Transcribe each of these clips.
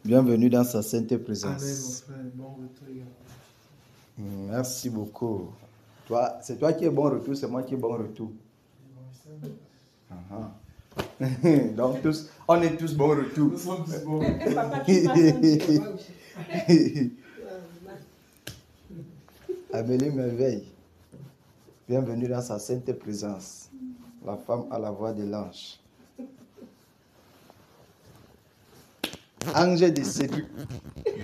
Bienvenue dans sa sainte présence. Amen, mon frère. Bon retour. Merci beaucoup. Toi, c'est toi qui es bon retour, c'est moi qui est bon retour. Uh-huh. Donc, on est tous bons retour. Nous sommes tous bons. Amélie Merveille, bienvenue dans sa sainte présence. La femme à la voix de l'ange. Ange de séduit,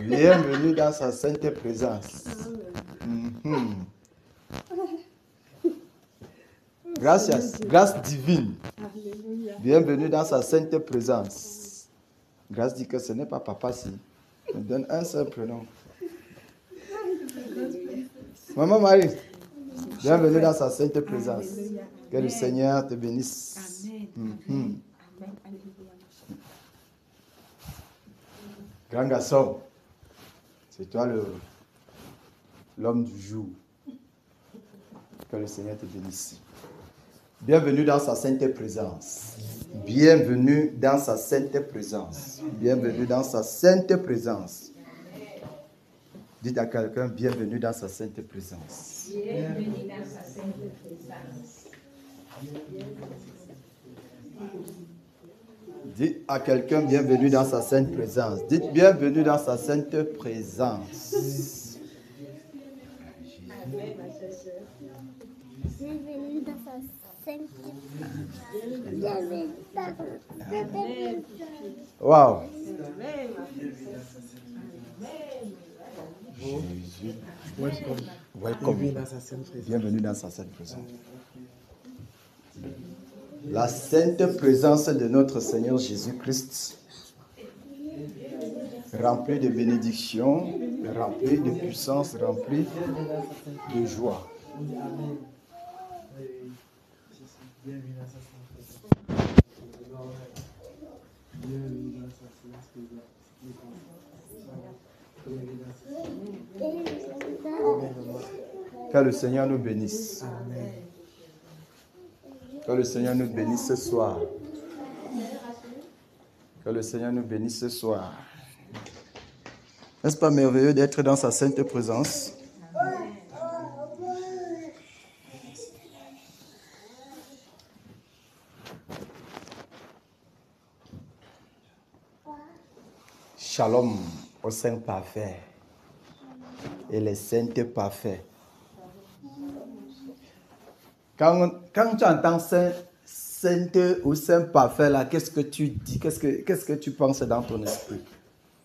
bienvenue dans sa sainte présence. Mhm. Grâce divine, bienvenue dans sa sainte présence. Grâce dit que ce n'est pas papa si. Me donne un seul prénom. Maman Marie, bienvenue dans sa sainte présence. Que le Seigneur te bénisse. Mhm. Grand garçon, c'est toi l'homme du jour. Que le Seigneur te bénisse. Bienvenue dans sa sainte présence. Bienvenue dans sa sainte présence. Bienvenue dans sa sainte présence. Dites à quelqu'un, bienvenue dans sa sainte présence. Bienvenue dans sa sainte présence. Dites à quelqu'un, bienvenue dans sa sainte présence. Dites, bienvenue dans sa sainte présence. Amen, ma sœur. Bienvenue dans sa sainte Amen. Waouh. Amen, ma Jésus. Welcome. Welcome. Bienvenue dans sa sainte présence. Bienvenue dans sa sainte présence. La sainte présence de notre Seigneur Jésus-Christ, remplie de bénédictions, remplie de puissance, remplie de joie. Amen. Bienvenue dans sa sainte présence. Bienvenue dans sa sainte présence. Que le Seigneur nous bénisse. Amen. Que le Seigneur nous bénisse ce soir. Que le Seigneur nous bénisse ce soir. N'est-ce pas merveilleux d'être dans sa sainte présence? Shalom aux saints parfaits et les saintes parfaits. Quand tu entends sainte ou saint parfait là, qu'est-ce que tu dis? Qu'est-ce que tu penses dans ton esprit?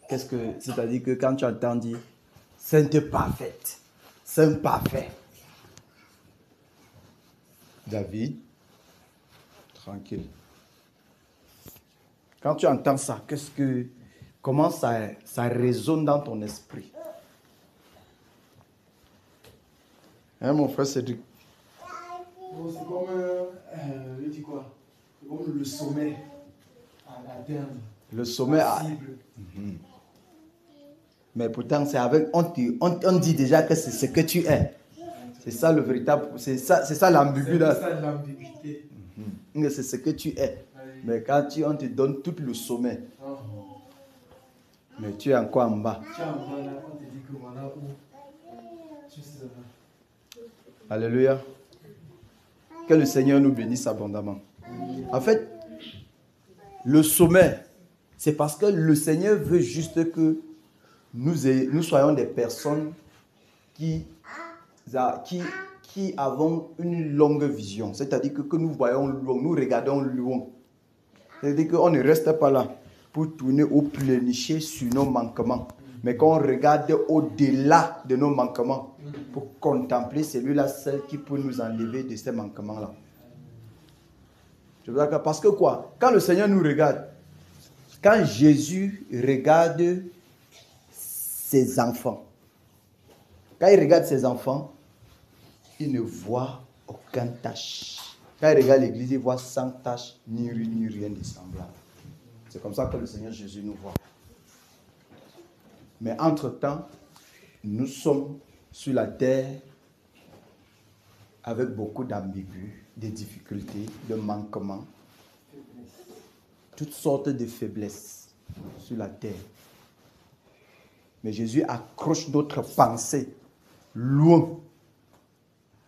C'est-à-dire que quand tu entends dire sainte parfaite, saint parfait. David, tranquille. Quand tu entends ça, comment ça résonne dans ton esprit? Hein, mon frère Cédric? Bon, c'est comme, je dis quoi? C'est comme le sommet à atteindre. Le sommet à... Cible. Mais pourtant, c'est avec... On dit déjà que c'est ce que tu es. C'est ça le véritable... C'est ça l'ambiguïté. C'est ça l'ambiguïté. C'est ce que tu es. Mais quand on te donne tout le sommet, mais tu es encore en bas. Tu es en bas là, on te dit que voilà où tu seras. Alléluia. Que le Seigneur nous bénisse abondamment. En fait, le sommet, c'est parce que le Seigneur veut juste que nous soyons des personnes qui avons une longue vision. C'est-à-dire que nous voyons loin, nous regardons loin. C'est-à-dire qu'on ne reste pas là pour tourner au plénicher sur nos manquements, mais qu'on regarde au-delà de nos manquements pour contempler celui-là seul qui peut nous enlever de ces manquements-là. Parce que quoi? Quand le Seigneur nous regarde, quand Jésus regarde ses enfants, quand il regarde ses enfants, il ne voit aucune tache. Quand il regarde l'église, il voit sans tache, ni rien de semblable. C'est comme ça que le Seigneur Jésus nous voit. Mais entre-temps, nous sommes sur la terre avec beaucoup d'ambigus, de difficultés, de manquements. toutes sortes de faiblesses sur la terre. Mais Jésus accroche notre pensée loin,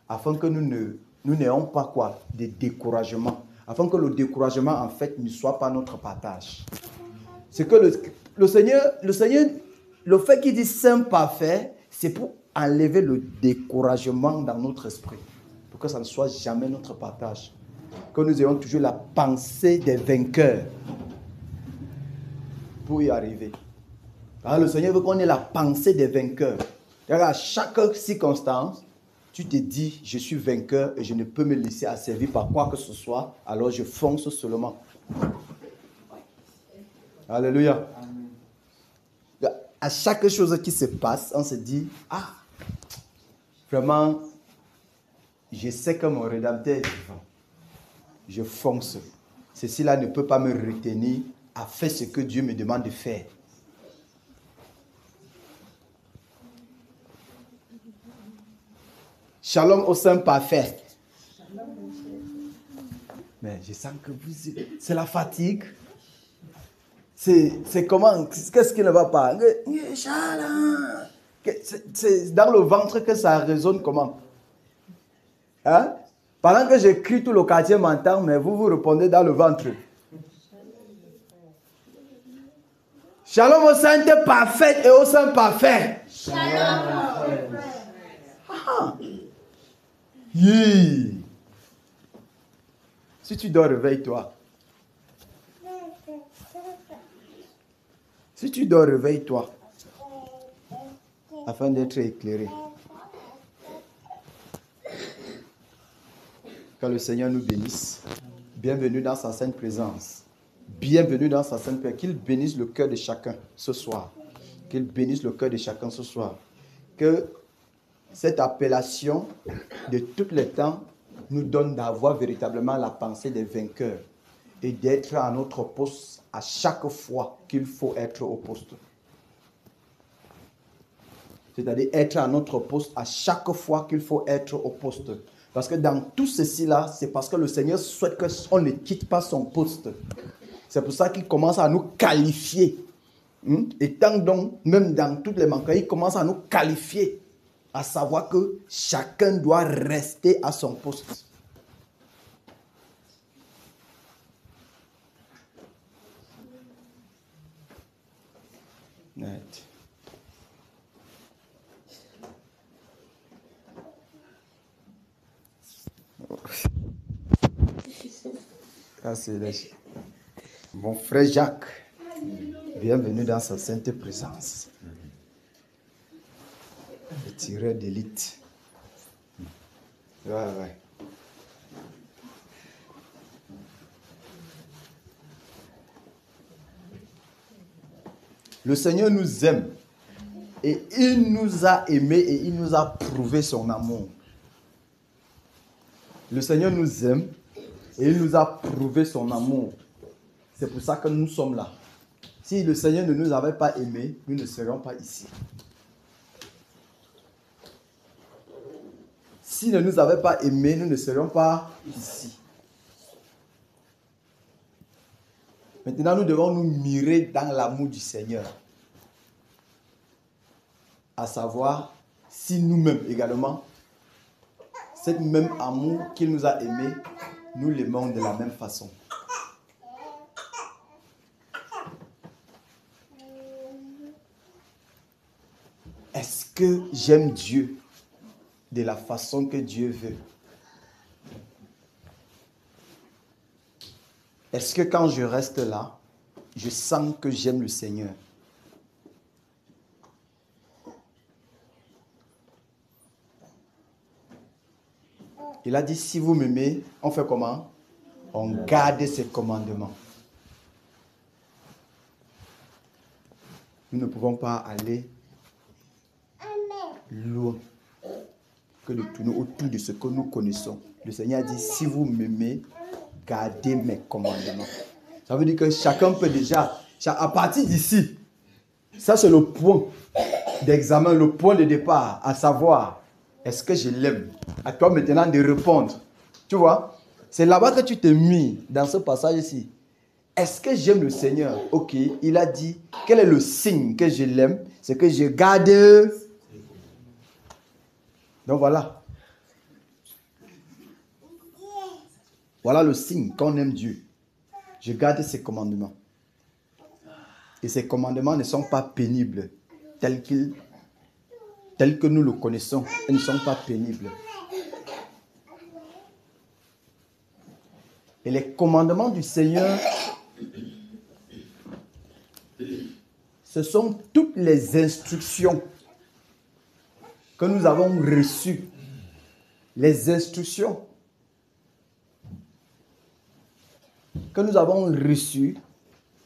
afin que nous n'ayons pas quoi? Des découragements. Afin que le découragement, en fait, ne soit pas notre partage. C'est que le Seigneur, le fait qu'il dit Saint parfait, c'est pour enlever le découragement dans notre esprit. Pour que ça ne soit jamais notre partage. Que nous ayons toujours la pensée des vainqueurs pour y arriver. Alors, le Seigneur veut qu'on ait la pensée des vainqueurs. À chaque circonstance, tu te dis, je suis vainqueur et je ne peux me laisser asservir par quoi que ce soit, alors je fonce seulement. Alléluia. Amen. À chaque chose qui se passe, on se dit, vraiment, je sais que mon Rédempteur est vivant. Je fonce. Ceci-là ne peut pas me retenir à faire ce que Dieu me demande de faire. Shalom au Saint parfait. Mais je sens que c'est la fatigue. C'est comment? Qu'est-ce qui ne va pas? C'est dans le ventre que ça résonne comment? Hein? Pendant que j'écris, tout le quartier m'entend, mais vous répondez dans le ventre. Shalom au Saint parfait et au Saint parfait. Shalom. Yeah. Si tu dors, réveille-toi. Si tu dors, réveille-toi. Afin d'être éclairé. Que le Seigneur nous bénisse. Bienvenue dans sa sainte présence. Bienvenue dans sa sainte paix. Qu'il bénisse le cœur de chacun ce soir. Qu'il bénisse le cœur de chacun ce soir. Que cette appellation de tous les temps nous donne d'avoir véritablement la pensée des vainqueurs et d'être à notre poste à chaque fois qu'il faut être au poste. C'est-à-dire être à notre poste à chaque fois qu'il faut être au poste. Parce que dans tout ceci-là, c'est parce que le Seigneur souhaite qu'on ne quitte pas son poste. C'est pour ça qu'il commence à nous qualifier. Et tant donc, même dans toutes les manquements, il commence à nous qualifier. À savoir que chacun doit rester à son poste. Net. Ça, c'est mon frère Jacques. Bienvenue dans sa sainte présence. Le tireur d'élite. Ouais. Le Seigneur nous aime. Et il nous a aimés et il nous a prouvé son amour. Le Seigneur nous aime et il nous a prouvé son amour. C'est pour ça que nous sommes là. Si le Seigneur ne nous avait pas aimés, nous ne serions pas ici. S'il ne nous avait pas aimés, nous ne serions pas ici. Maintenant, nous devons nous mirer dans l'amour du Seigneur. À savoir, si nous-mêmes également, cet même amour qu'il nous a aimés, nous l'aimons de la même façon. Est-ce que j'aime Dieu de la façon que Dieu veut? Est-ce que quand je reste là, je sens que j'aime le Seigneur? Il a dit, si vous m'aimez, on fait comment? On garde ses commandements. Nous ne pouvons pas aller loin que de tourner autour de ce que nous connaissons. Le Seigneur a dit, si vous m'aimez, gardez mes commandements. Ça veut dire que chacun peut déjà, à partir d'ici, ça c'est le point d'examen, le point de départ, à savoir, est-ce que je l'aime? À toi maintenant de répondre. Tu vois, c'est là-bas que tu t'es mis, dans ce passage ici. Est-ce que j'aime le Seigneur? Ok, il a dit, quel est le signe que je l'aime? C'est que je garde. Donc voilà. Voilà le signe qu'on aime Dieu. Je garde ses commandements. Et ces commandements ne sont pas pénibles tels que nous le connaissons. Ils ne sont pas pénibles. Et les commandements du Seigneur, ce sont toutes les instructions que nous avons reçues. Les instructions que nous avons reçues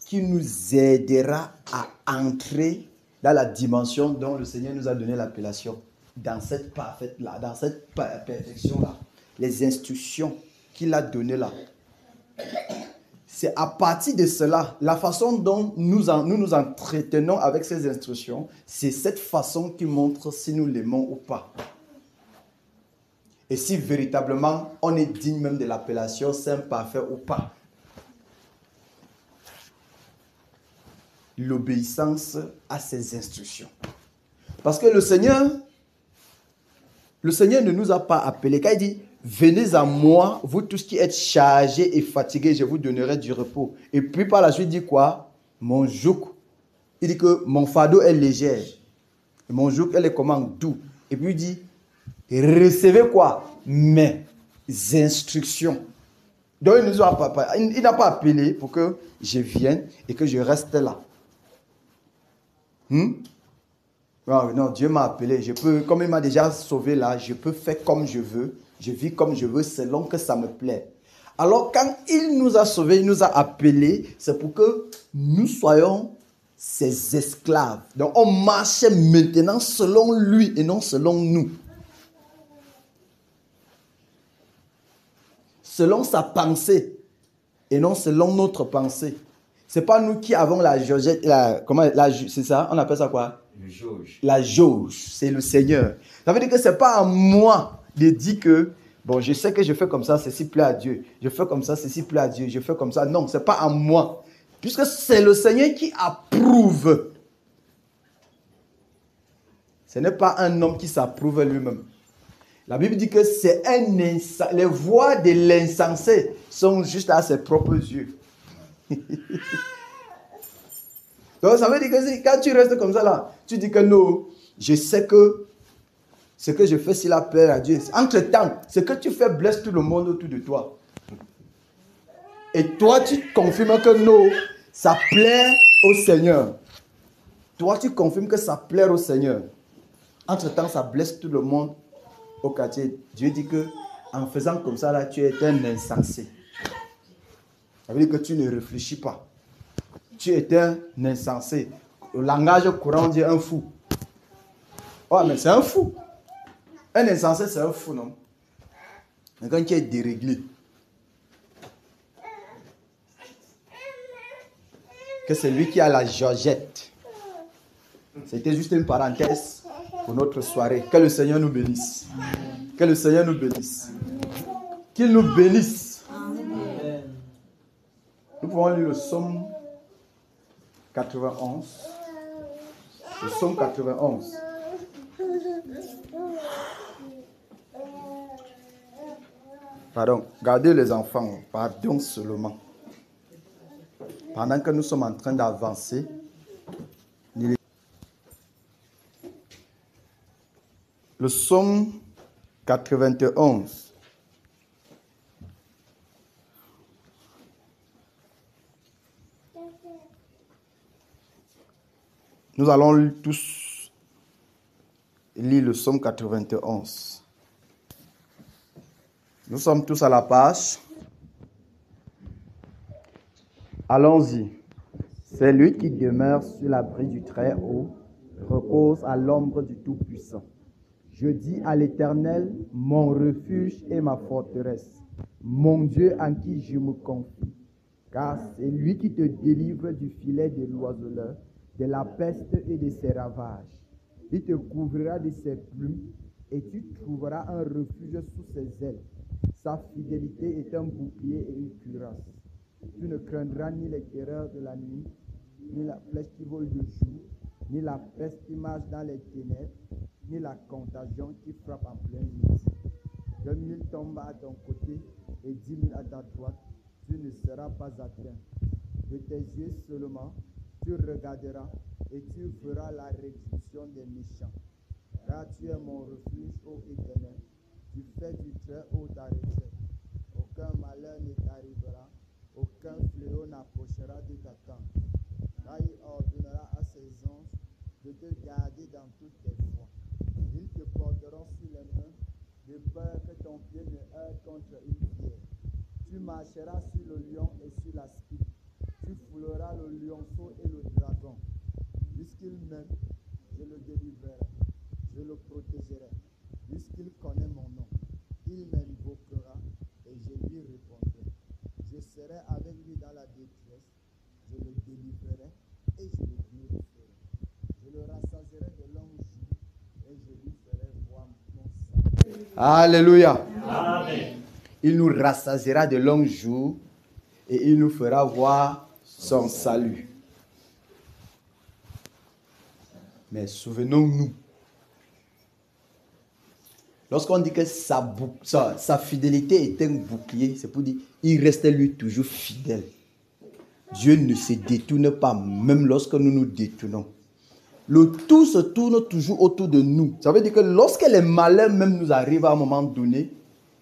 qui nous aidera à entrer dans la dimension dont le Seigneur nous a donné l'appellation. Dans cette parfaite-là, dans cette perfection-là. Les instructions qu'il a données là. C'est à partir de cela, la façon dont nous nous entretenons avec ces instructions, c'est cette façon qui montre si nous l'aimons ou pas. Et si véritablement on est digne même de l'appellation saint parfait ou pas. L'obéissance à ces instructions. Parce que le Seigneur ne nous a pas appelés. Quand il dit, venez à moi, vous tous qui êtes chargés et fatigués, je vous donnerai du repos. Et puis par la suite, il dit quoi? Mon joug. Il dit que mon fardeau est léger. Et mon joug, elle est comment? Doux. Et puis il dit, recevez quoi? Mes instructions. Donc il n'a pas appelé pour que je vienne et que je reste là. Non, Dieu m'a appelé. Je peux, comme il m'a déjà sauvé là, je peux faire comme je veux. Je vis comme je veux selon que ça me plaît. Alors quand il nous a sauvés, il nous a appelés, c'est pour que nous soyons ses esclaves. Donc on marche maintenant selon lui et non selon nous. Selon sa pensée et non selon notre pensée. C'est pas nous qui avons la jauge, c'est ça, on appelle ça quoi? Le jauge. La jauge, c'est le Seigneur. Ça veut dire que c'est pas à moi de dire que, bon, je sais que je fais comme ça, ceci plaît à Dieu. Je fais comme ça, ceci plaît à Dieu. Je fais comme ça. Non, c'est pas à moi. Puisque c'est le Seigneur qui approuve. Ce n'est pas un homme qui s'approuve lui-même. La Bible dit que c'est les voies de l'insensé sont juste à ses propres yeux. Donc ça veut dire que quand tu restes comme ça là, tu dis que non, je sais que ce que je fais, s'il a plaît à Dieu. Entre-temps, ce que tu fais blesse tout le monde autour de toi. Et toi, tu confirmes que non, ça plaît au Seigneur. Toi, tu confirmes que ça plaît au Seigneur. Entre-temps, ça blesse tout le monde au quartier. Dieu dit que en faisant comme ça, là, tu es un insensé. Ça veut dire que tu ne réfléchis pas. Tu es un insensé. Le langage courant dit un fou. Oh, mais c'est un fou. Un insensé, c'est un fou, non? Mais quand tu es déréglé, que c'est lui qui a la georgette. C'était juste une parenthèse pour notre soirée. Que le Seigneur nous bénisse. Que le Seigneur nous bénisse. Qu'il nous bénisse. Amen. Nous pouvons lire le psaume 91. Le psaume 91. Pardon, gardez les enfants, pardon seulement. Pendant que nous sommes en train d'avancer, le psaume 91. Nous allons tous lire le psaume 91. Nous sommes tous à la page. Allons-y. C'est lui qui demeure sur l'abri du Très-Haut, repose à l'ombre du Tout-Puissant. Je dis à l'Éternel, mon refuge et ma forteresse, mon Dieu en qui je me confie. Car c'est lui qui te délivre du filet de l'oiseleur, de la peste et de ses ravages. Il te couvrira de ses plumes et tu trouveras un refuge sous ses ailes. Sa fidélité est un bouclier et une cuirasse. Tu ne craindras ni les terreurs de la nuit, ni la flèche qui vole de jour, ni la peste qui marche dans les ténèbres, ni la contagion qui frappe en pleine nuit. Que 1000 tombent à ton côté et 10 000 à ta droite, tu ne seras pas atteint. De tes yeux seulement, tu regarderas et tu verras la réduction des méchants. Car tu es mon refuge, ô Éternel. Tu fais du très haut ta retraite. Aucun malheur ne t'arrivera, aucun fléau n'approchera de ta tente. Car il ordonnera à ses anges de te garder dans toutes tes voies. Ils te porteront sur les mains, de peur que ton pied ne heurte contre une pierre. Tu marcheras sur le lion et sur la spique. Tu fouleras le lionceau et le dragon. Puisqu'il m'aime, je le délivrerai. Je le protégerai. Puisqu'il connaît mon nom, il m'invoquera et je lui répondrai. Je serai avec lui dans la détresse. Je le délivrerai et je le glorifierai. Je le rassasierai de longs jours et je lui ferai voir mon salut. Alléluia. Amen. Il nous rassasiera de longs jours et il nous fera voir son salut. Mais souvenons-nous, lorsqu'on dit que sa fidélité est un bouclier, c'est pour dire qu'il restait lui toujours fidèle. Dieu ne se détourne pas, même lorsque nous nous détournons. Le tout se tourne toujours autour de nous. Ça veut dire que lorsque les malheurs même nous arrivent à un moment donné,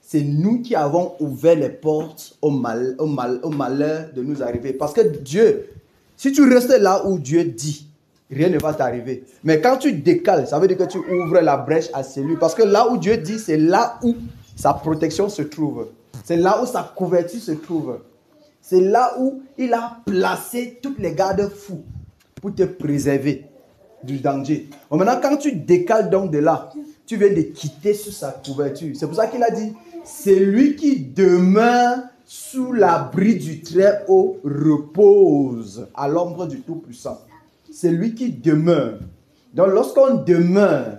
c'est nous qui avons ouvert les portes au malheur de nous arriver. Parce que Dieu, si tu restes là où Dieu dit, rien ne va t'arriver. Mais quand tu décales, ça veut dire que tu ouvres la brèche à celui. Parce que là où Dieu dit, c'est là où sa protection se trouve. C'est là où sa couverture se trouve. C'est là où il a placé toutes les garde-fous pour te préserver du danger. Bon, maintenant, quand tu décales donc de là, tu viens de quitter sous sa couverture. C'est pour ça qu'il a dit, c'est lui qui demeure sous l'abri du Très-Haut repose à l'ombre du Tout-Puissant. C'est lui qui demeure. Donc lorsqu'on demeure,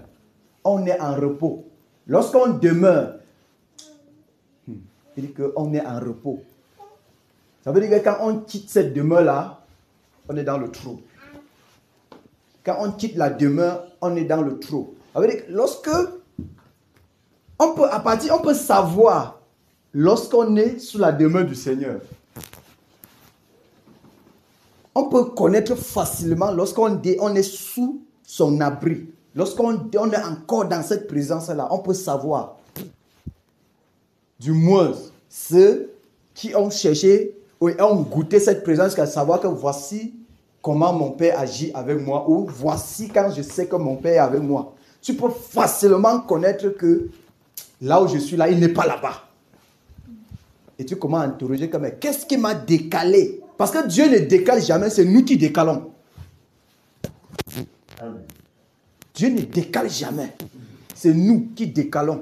on est en repos. Lorsqu'on demeure, il dit qu'on est en repos. Ça veut dire que quand on quitte cette demeure-là, on est dans le trou. Quand on quitte la demeure, on est dans le trou. Ça veut dire que lorsque on peut savoir lorsqu'on est sous la demeure du Seigneur. On peut connaître facilement lorsqu'on est sous son abri. Lorsqu'on est encore dans cette présence-là, on peut savoir. Du moins, ceux qui ont cherché ou ont goûté cette présence, à savoir que voici comment mon Père agit avec moi, ou voici quand je sais que mon Père est avec moi. Tu peux facilement connaître que là où je suis là, il n'est pas là-bas. Et tu commences à interroger comme, qu'est-ce qui m'a décalé? Parce que Dieu ne décale jamais, c'est nous qui décalons. Amen. Dieu ne décale jamais, c'est nous qui décalons.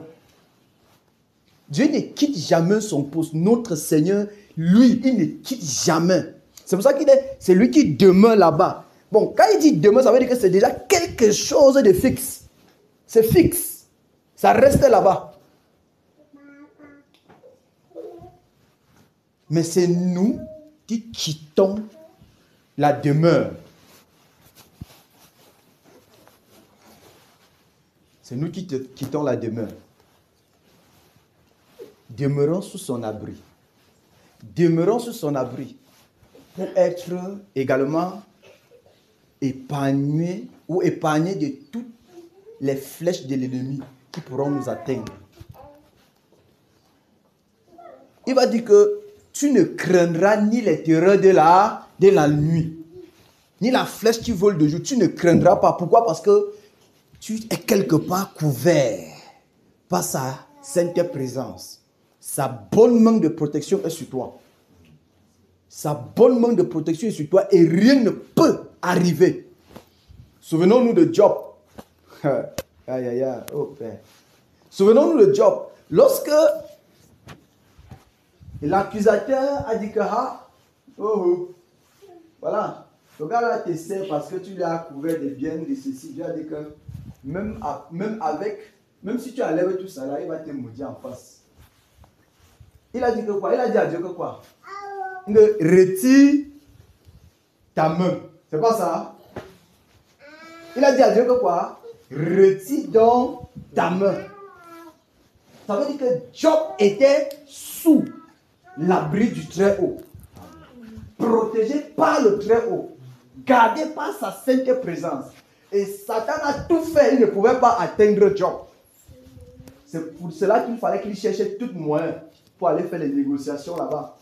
Dieu ne quitte jamais son poste. Notre Seigneur, lui, il ne quitte jamais. C'est pour ça qu'il est, c'est lui qui demeure là-bas. Bon, quand il dit demeure, ça veut dire que c'est déjà quelque chose de fixe. C'est fixe. Ça reste là-bas. Mais c'est nous qui quittons la demeure. C'est nous qui quittons la demeure. Demeurons sous son abri. Demeurons sous son abri pour être également épargnés ou épargnés de toutes les flèches de l'ennemi qui pourront nous atteindre. Il va dire que tu ne craindras ni les terreurs de la nuit, ni la flèche qui vole de jour. Tu ne craindras pas. Pourquoi? Parce que tu es quelque part couvert par sa sainte présence. Sa bonne main de protection est sur toi. Sa bonne main de protection est sur toi et rien ne peut arriver. Souvenons-nous de Job. Aïe, aïe, aïe. Oh, Père. Souvenons-nous de Job. Lorsque l'accusateur a dit que, voilà, le gars là te sert parce que tu lui as couvert des biens, de ceci. Dieu a dit que même si tu enlèves tout ça là, il va te maudire en face. Il a dit que quoi? Il a dit à Dieu que quoi? retire ta main. C'est pas ça? Il a dit à Dieu que quoi? Retire donc ta main. Ça veut dire que Job était sous l'abri du Très-Haut. Protégé par le Très-Haut. Gardé par sa sainte présence. Et Satan a tout fait. Il ne pouvait pas atteindre Job. C'est pour cela qu'il fallait qu'il cherchait tout moyen pour aller faire les négociations là-bas.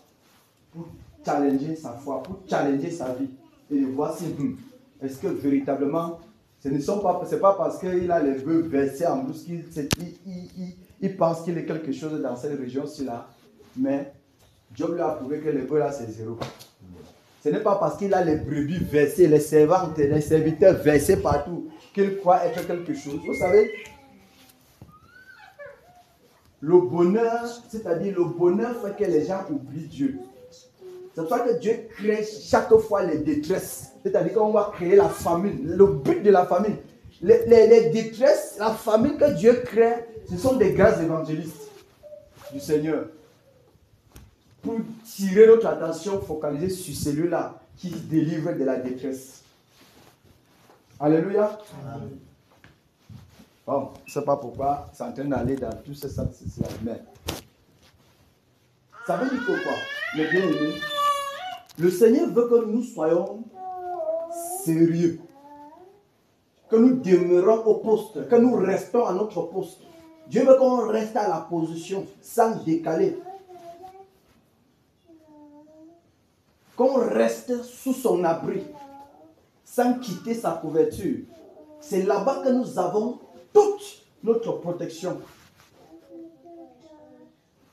Pour challenger sa foi, pour challenger sa vie. Et de voir si, est-ce que véritablement, c'est pas parce qu'il a les vœux versés en brousse qu'il pense qu'il est quelque chose dans cette région-ci là. Mais Job lui a prouvé que les vœux là c'est zéro. Ce n'est pas parce qu'il a les brebis versées, les servantes, les serviteurs versés partout qu'il croit être quelque chose. Vous savez, le bonheur, c'est-à-dire le bonheur fait que les gens oublient Dieu. C'est pour ça que Dieu crée chaque fois les détresses. C'est-à-dire qu'on va créer la famine. Le but de la famine. Les détresses, la famine que Dieu crée, ce sont des grands évangélistes du Seigneur. Pour tirer notre attention focalisée sur celui-là qui délivre de la détresse. Alléluia. Bon, je ne sais pas pourquoi c'est en train d'aller dans tout ce sens. Mais ça veut dire que quoi? Les bien-aimés, le Seigneur veut que nous soyons sérieux. Que nous demeurons au poste. Que nous restons à notre poste. Dieu veut qu'on reste à la position sans décaler. Qu'on reste sous son abri sans quitter sa couverture. C'est là-bas que nous avons toute notre protection.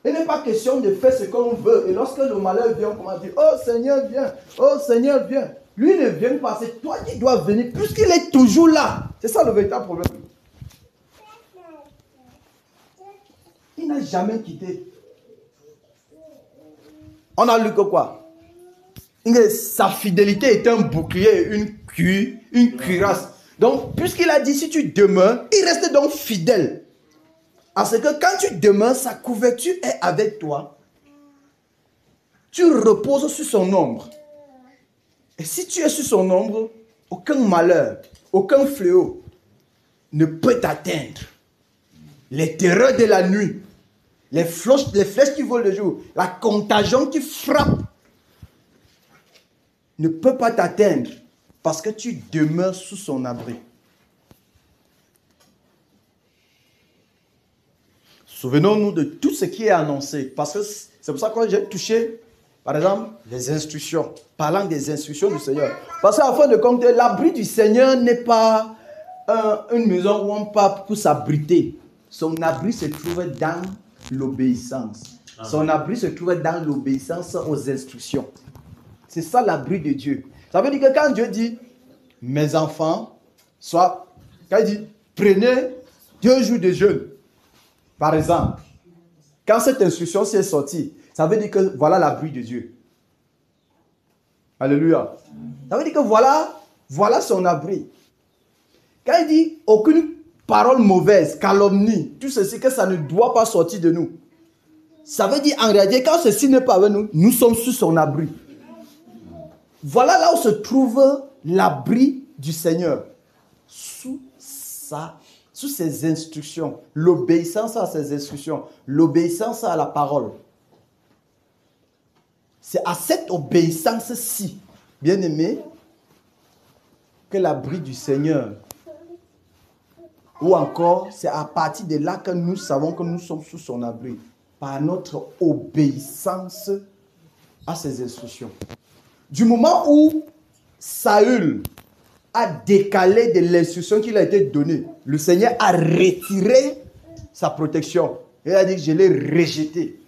Il n'est pas question de faire ce qu'on veut. Et lorsque le malheur vient, on commence à dire, oh Seigneur, viens. Oh Seigneur, viens. Lui ne vient pas, c'est toi qui dois venir, puisqu'il est toujours là. C'est ça le véritable problème. Il n'a jamais quitté. On a lu que quoi? Sa fidélité est un bouclier, une cuirasse. Donc, puisqu'il a dit, si tu demeures, il reste donc fidèle. Parce que quand tu demeures, sa couverture est avec toi. Tu reposes sur son ombre. Et si tu es sur son ombre, aucun malheur, aucun fléau ne peut t'atteindre. Les terreurs de la nuit, les flèches qui volent le jour, la contagion qui frappe, ne peut pas t'atteindre parce que tu demeures sous son abri. Souvenons-nous de tout ce qui est annoncé. Parce que c'est pour ça que j'ai touché, par exemple, les instructions. Parlant des instructions du Seigneur. Parce qu'en fin de compte, l'abri du Seigneur n'est pas une maison où on part pour s'abriter. Son abri se trouve dans l'obéissance. Son abri se trouve dans l'obéissance aux instructions. C'est ça l'abri de Dieu. Ça veut dire que quand Dieu dit, mes enfants, quand il dit, prenez 2 jours de jeûne, par exemple, quand cette instruction s'est sortie, ça veut dire que voilà l'abri de Dieu. Alléluia. Ça veut dire que voilà son abri. Quand il dit, aucune parole mauvaise, calomnie, tout ceci, que ça ne doit pas sortir de nous. Ça veut dire en réalité, quand ceci n'est pas avec nous, nous sommes sous son abri. Voilà là où se trouve l'abri du Seigneur. Sous ses instructions. L'obéissance à ses instructions. L'obéissance à la parole. C'est à cette obéissance-ci, bien aimé, que l'abri du Seigneur. Ou encore, c'est à partir de là que nous savons que nous sommes sous son abri. Par notre obéissance à ses instructions. Du moment où Saül a décalé de l'instruction qu'il a été donnée, le Seigneur a retiré sa protection. Il a dit, je l'ai rejeté.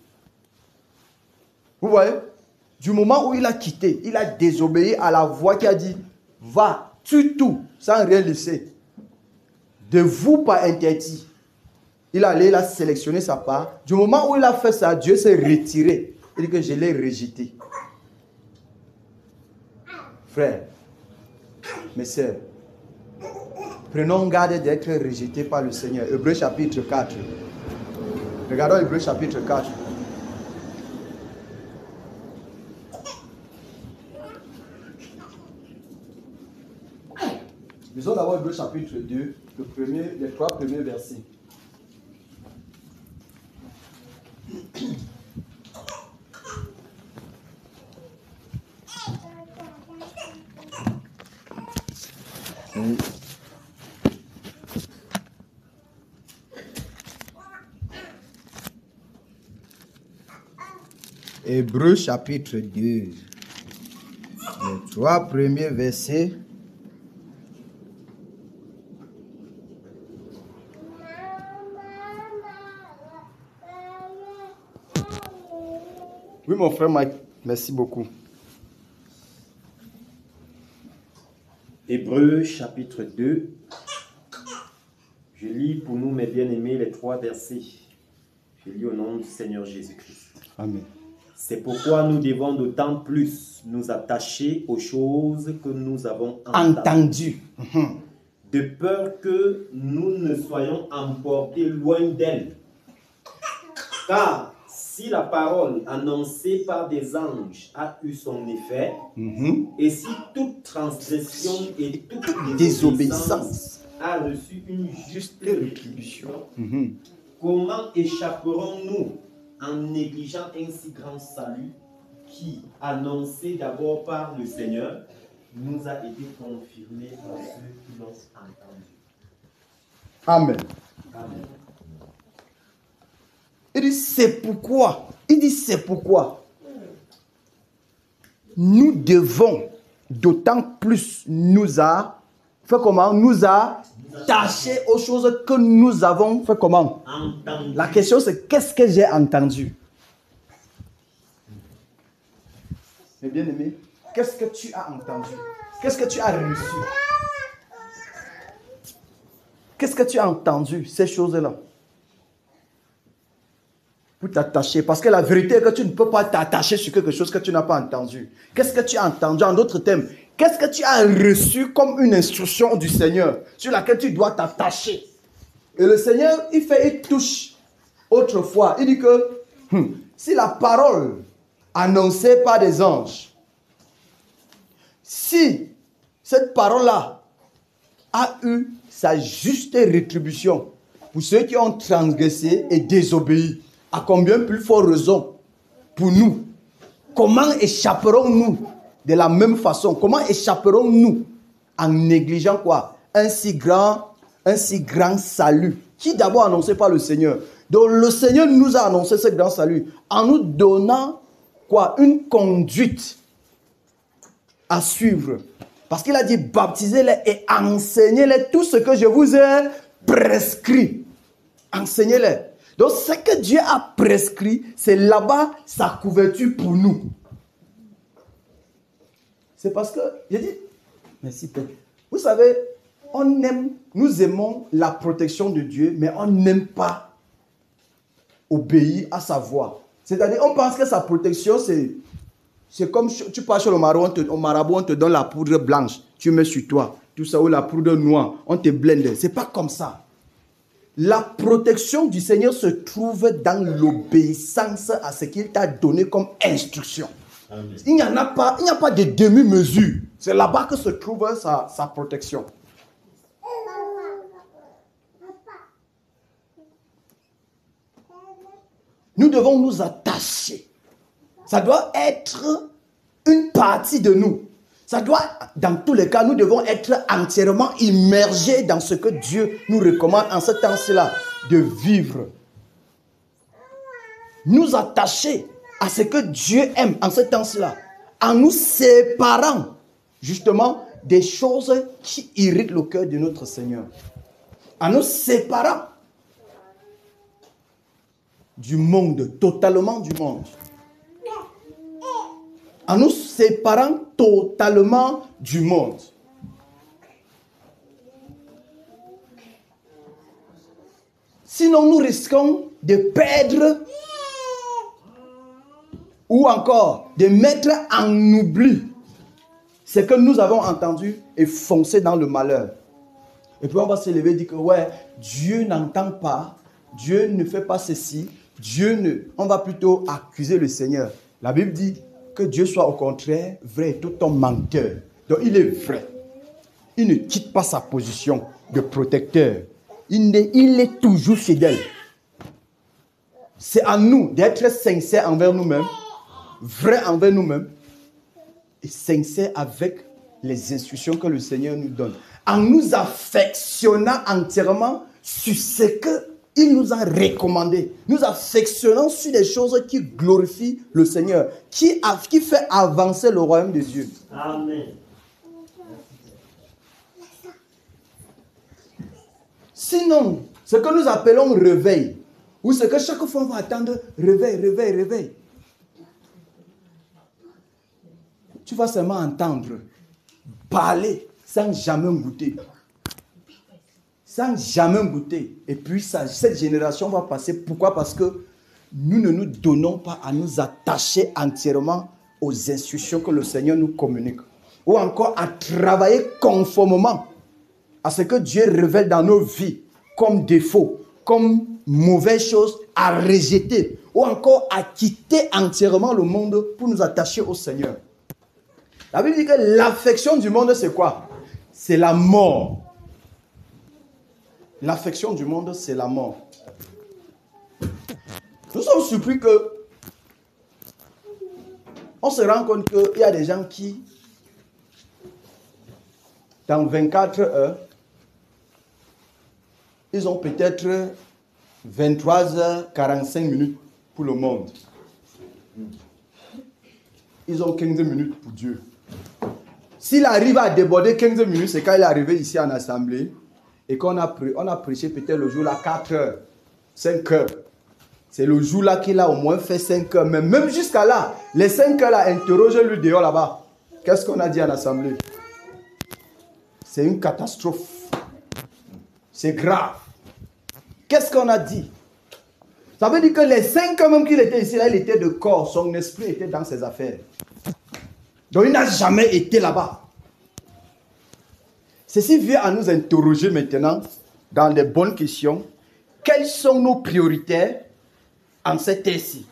Vous voyez? Du moment où il a quitté, il a désobéi à la voix qui a dit, va, tue tout, sans rien laisser. De vous pas interdit. Il a sélectionné sa part. Du moment où il a fait ça, Dieu s'est retiré. Il dit que je l'ai rejeté. Frères, mes sœurs, prenons garde d'être rejetés par le Seigneur. Hébreux chapitre 4. Regardons Hébreux chapitre 4. Lisons d'abord Hébreux chapitre 2, les 3 premiers versets. Hébreux chapitre 2, les 3 premiers versets. Oui, mon frère Mike, merci beaucoup. Hébreux chapitre 2. Je lis pour nous, mes bien-aimés, les 3 versets. Je lis au nom du Seigneur Jésus-Christ. Amen. C'est pourquoi nous devons d'autant plus nous attacher aux choses que nous avons entendues, de peur que nous ne soyons emportés loin d'elles. Car si la parole annoncée par des anges a eu son effet, et si toute transgression et toute désobéissance a reçu une juste rétribution, comment échapperons-nous en négligeant un si grand salut qui, annoncé d'abord par le Seigneur, nous a été confirmé par ceux qui l'ont entendu. Amen. Amen. Il dit c'est pourquoi nous devons d'autant plus nous attacher aux choses que nous avons fait comment? Entendu. La question c'est qu'est-ce que j'ai entendu? Mes bien-aimés, qu'est-ce que tu as entendu? Qu'est-ce que tu as reçu? Qu'est-ce que tu as entendu, ces choses-là? Pour t'attacher, parce que la vérité est que tu ne peux pas t'attacher sur quelque chose que tu n'as pas entendu. Qu'est-ce que tu as entendu? En d'autres termes, qu'est-ce que tu as reçu comme une instruction du Seigneur sur laquelle tu dois t'attacher? Et le Seigneur, il touche autrefois. Il dit que si la parole annoncée par des anges, si cette parole-là a eu sa juste rétribution pour ceux qui ont transgressé et désobéi, à combien plus forte raison pour nous? Comment échapperons-nous de la même façon? Comment échapperons-nous en négligeant quoi? Un si grand salut qui d'abord annoncé par le Seigneur. Donc le Seigneur nous a annoncé ce grand salut en nous donnant quoi? Une conduite à suivre. Parce qu'il a dit baptisez-les et enseignez-les tout ce que je vous ai prescrit. Enseignez-les. Donc, ce que Dieu a prescrit, c'est là-bas sa couverture pour nous. C'est parce que, j'ai dit, merci Père. Vous savez, nous aimons la protection de Dieu, mais on n'aime pas obéir à sa voix. C'est-à-dire, on pense que sa protection, c'est comme tu pars chez le marabout, on te donne la poudre blanche, tu mets sur toi, tout ça, ou la poudre noire, on te blende. C'est pas comme ça. La protection du Seigneur se trouve dans l'obéissance à ce qu'il t'a donné comme instruction. Amen. Il n'y a pas de demi-mesure. C'est là-bas que se trouve sa protection. Nous devons nous attacher. Ça doit être une partie de nous. Ça doit, dans tous les cas, nous devons être entièrement immergés dans ce que Dieu nous recommande en ce temps-là de vivre. Nous attacher à ce que Dieu aime en ce temps-là, en nous séparant justement des choses qui irritent le cœur de notre Seigneur. En nous séparant du monde, totalement du monde. En nous séparant totalement du monde. Sinon, nous risquons de perdre ou encore de mettre en oubli ce que nous avons entendu et foncer dans le malheur. Et puis on va se lever et dire que ouais, Dieu n'entend pas, Dieu ne fait pas ceci, on va plutôt accuser le Seigneur. La Bible dit que Dieu soit au contraire vrai, tout homme menteur. Donc il est vrai. il ne quitte pas sa position de protecteur. Il est toujours fidèle. C'est à nous d'être sincères envers nous-mêmes, vrais envers nous-mêmes, et sincères avec les instructions que le Seigneur nous donne. En nous affectionnant entièrement sur ce qu'il nous a recommandé. Nous affectionnons sur des choses qui glorifient le Seigneur, qui fait avancer le royaume de Dieu. Amen. Sinon, ce que nous appelons réveil, ou ce que chaque fois on va attendre, réveil. Tu vas seulement entendre parler sans jamais goûter. Sans jamais goûter. Et puis cette génération va passer. Pourquoi? Parce que nous ne nous donnons pas à nous attacher entièrement aux instructions que le Seigneur nous communique. Ou encore à travailler conformément à ce que Dieu révèle dans nos vies comme défaut, comme mauvaise chose à rejeter. Ou encore à quitter entièrement le monde pour nous attacher au Seigneur. La Bible dit que l'affection du monde, c'est quoi? C'est la mort. L'affection du monde, c'est la mort. Nous sommes surpris que on se rend compte qu'il y a des gens qui, dans 24 heures, ils ont peut-être 23h45 pour le monde. Ils ont 15 minutes pour Dieu. S'il arrive à déborder 15 minutes, c'est quand il est arrivé ici en assemblée et qu'on a prêché peut-être le jour là 4 heures, 5 heures. C'est le jour là qu'il a au moins fait 5 heures. Mais même jusqu'à là, les 5 heures là, interrogez-le dehors là-bas. Qu'est-ce qu'on a dit en assemblée? C'est une catastrophe. C'est grave. Qu'est-ce qu'on a dit? Ça veut dire que les 5 heures même qu'il était ici là, il était de corps. Son esprit était dans ses affaires. Donc il n'a jamais été là-bas. Ceci vient à nous interroger maintenant dans les bonnes questions. Quelles sont nos priorités en cette ère-ci?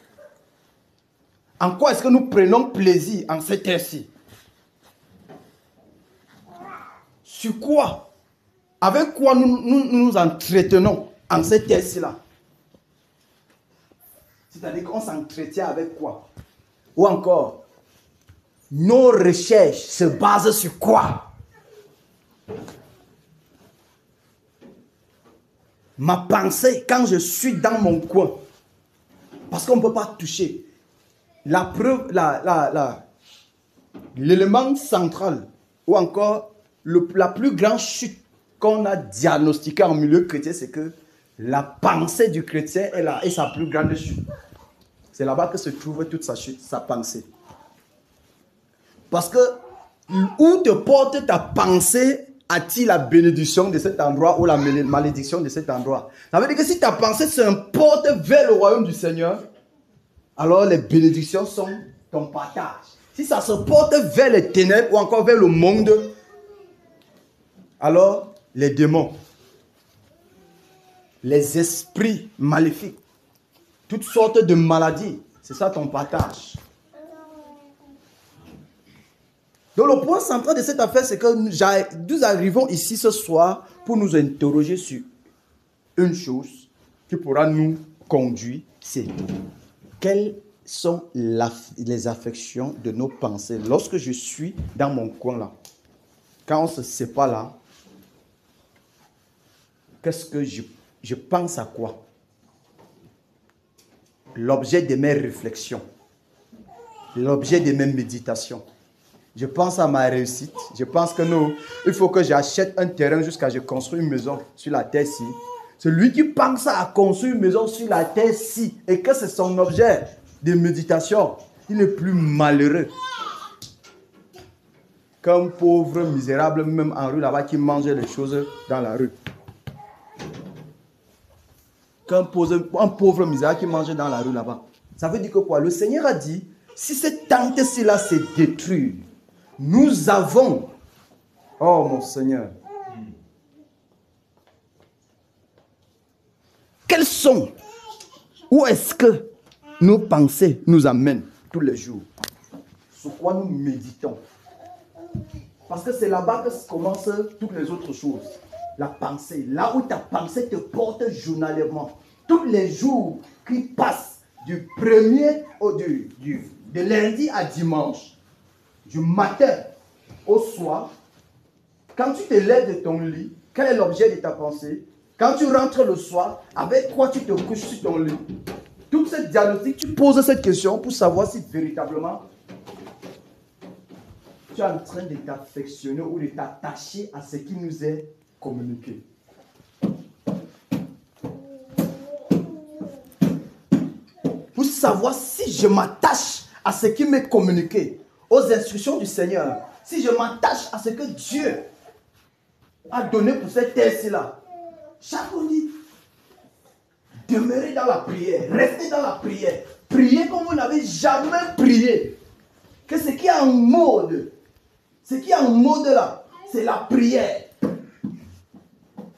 En quoi est-ce que nous prenons plaisir en cette ère-ci? Sur quoi? Avec quoi nous nous entretenons en cette ère-ci-là? C'est-à-dire qu'on s'entretient avec quoi? Ou encore, nos recherches se basent sur quoi? Ma pensée, quand je suis dans mon coin, parce qu'on ne peut pas toucher, la preuve, l'élément central, ou encore la plus grande chute qu'on a diagnostiquée en milieu chrétien, c'est que la pensée du chrétien est sa plus grande chute. C'est là-bas que se trouve toute sa chute, sa pensée. Parce que où te porte ta pensée attire la bénédiction de cet endroit ou la malédiction de cet endroit. Ça veut dire que si ta pensée se porte vers le royaume du Seigneur, alors les bénédictions sont ton partage. Si ça se porte vers les ténèbres ou encore vers le monde, alors les démons, les esprits maléfiques, toutes sortes de maladies, c'est ça ton partage. Donc le point central de cette affaire, c'est que nous arrivons ici ce soir pour nous interroger sur une chose qui pourra nous conduire, c'est quelles sont les affections de nos pensées. Lorsque je suis dans mon coin là, quand on se sépare là, qu'est-ce que je pense à quoi? L'objet de mes réflexions, l'objet de mes méditations. Je pense à ma réussite. Je pense que non, il faut que j'achète un terrain jusqu'à ce que je construise une maison sur la terre-ci. Celui qui pense à construire une maison sur la terre-ci et que c'est son objet de méditation, il n'est plus malheureux qu'un pauvre misérable, même en rue là-bas, qui mange les choses dans la rue. Qu'un pauvre misérable qui mange dans la rue là-bas. Ça veut dire que quoi? Le Seigneur a dit, si cette tente-ci là se détruit, nous avons, oh mon Seigneur, quels sont, où est-ce que nos pensées nous amènent tous les jours? Sur quoi nous méditons? Parce que c'est là-bas que commencent toutes les autres choses. La pensée. Là où ta pensée te porte journalièrement. Tous les jours qui passent du premier de lundi à dimanche, du matin au soir, quand tu te lèves de ton lit, quel est l'objet de ta pensée? Quand tu rentres le soir, avec quoi tu te couches sur ton lit? Toute cette diagnostic, tu poses cette question pour savoir si véritablement tu es en train de t'affectionner ou de t'attacher à ce qui nous est communiqué. Pour savoir si je m'attache à ce qui m'est communiqué, aux instructions du Seigneur, si je m'attache à ce que Dieu a donné pour cette terre-ci-là. Chaque fois dit, demeurez dans la prière, restez dans la prière, priez comme vous n'avez jamais prié. Que ce qui est en mode, là, c'est la prière.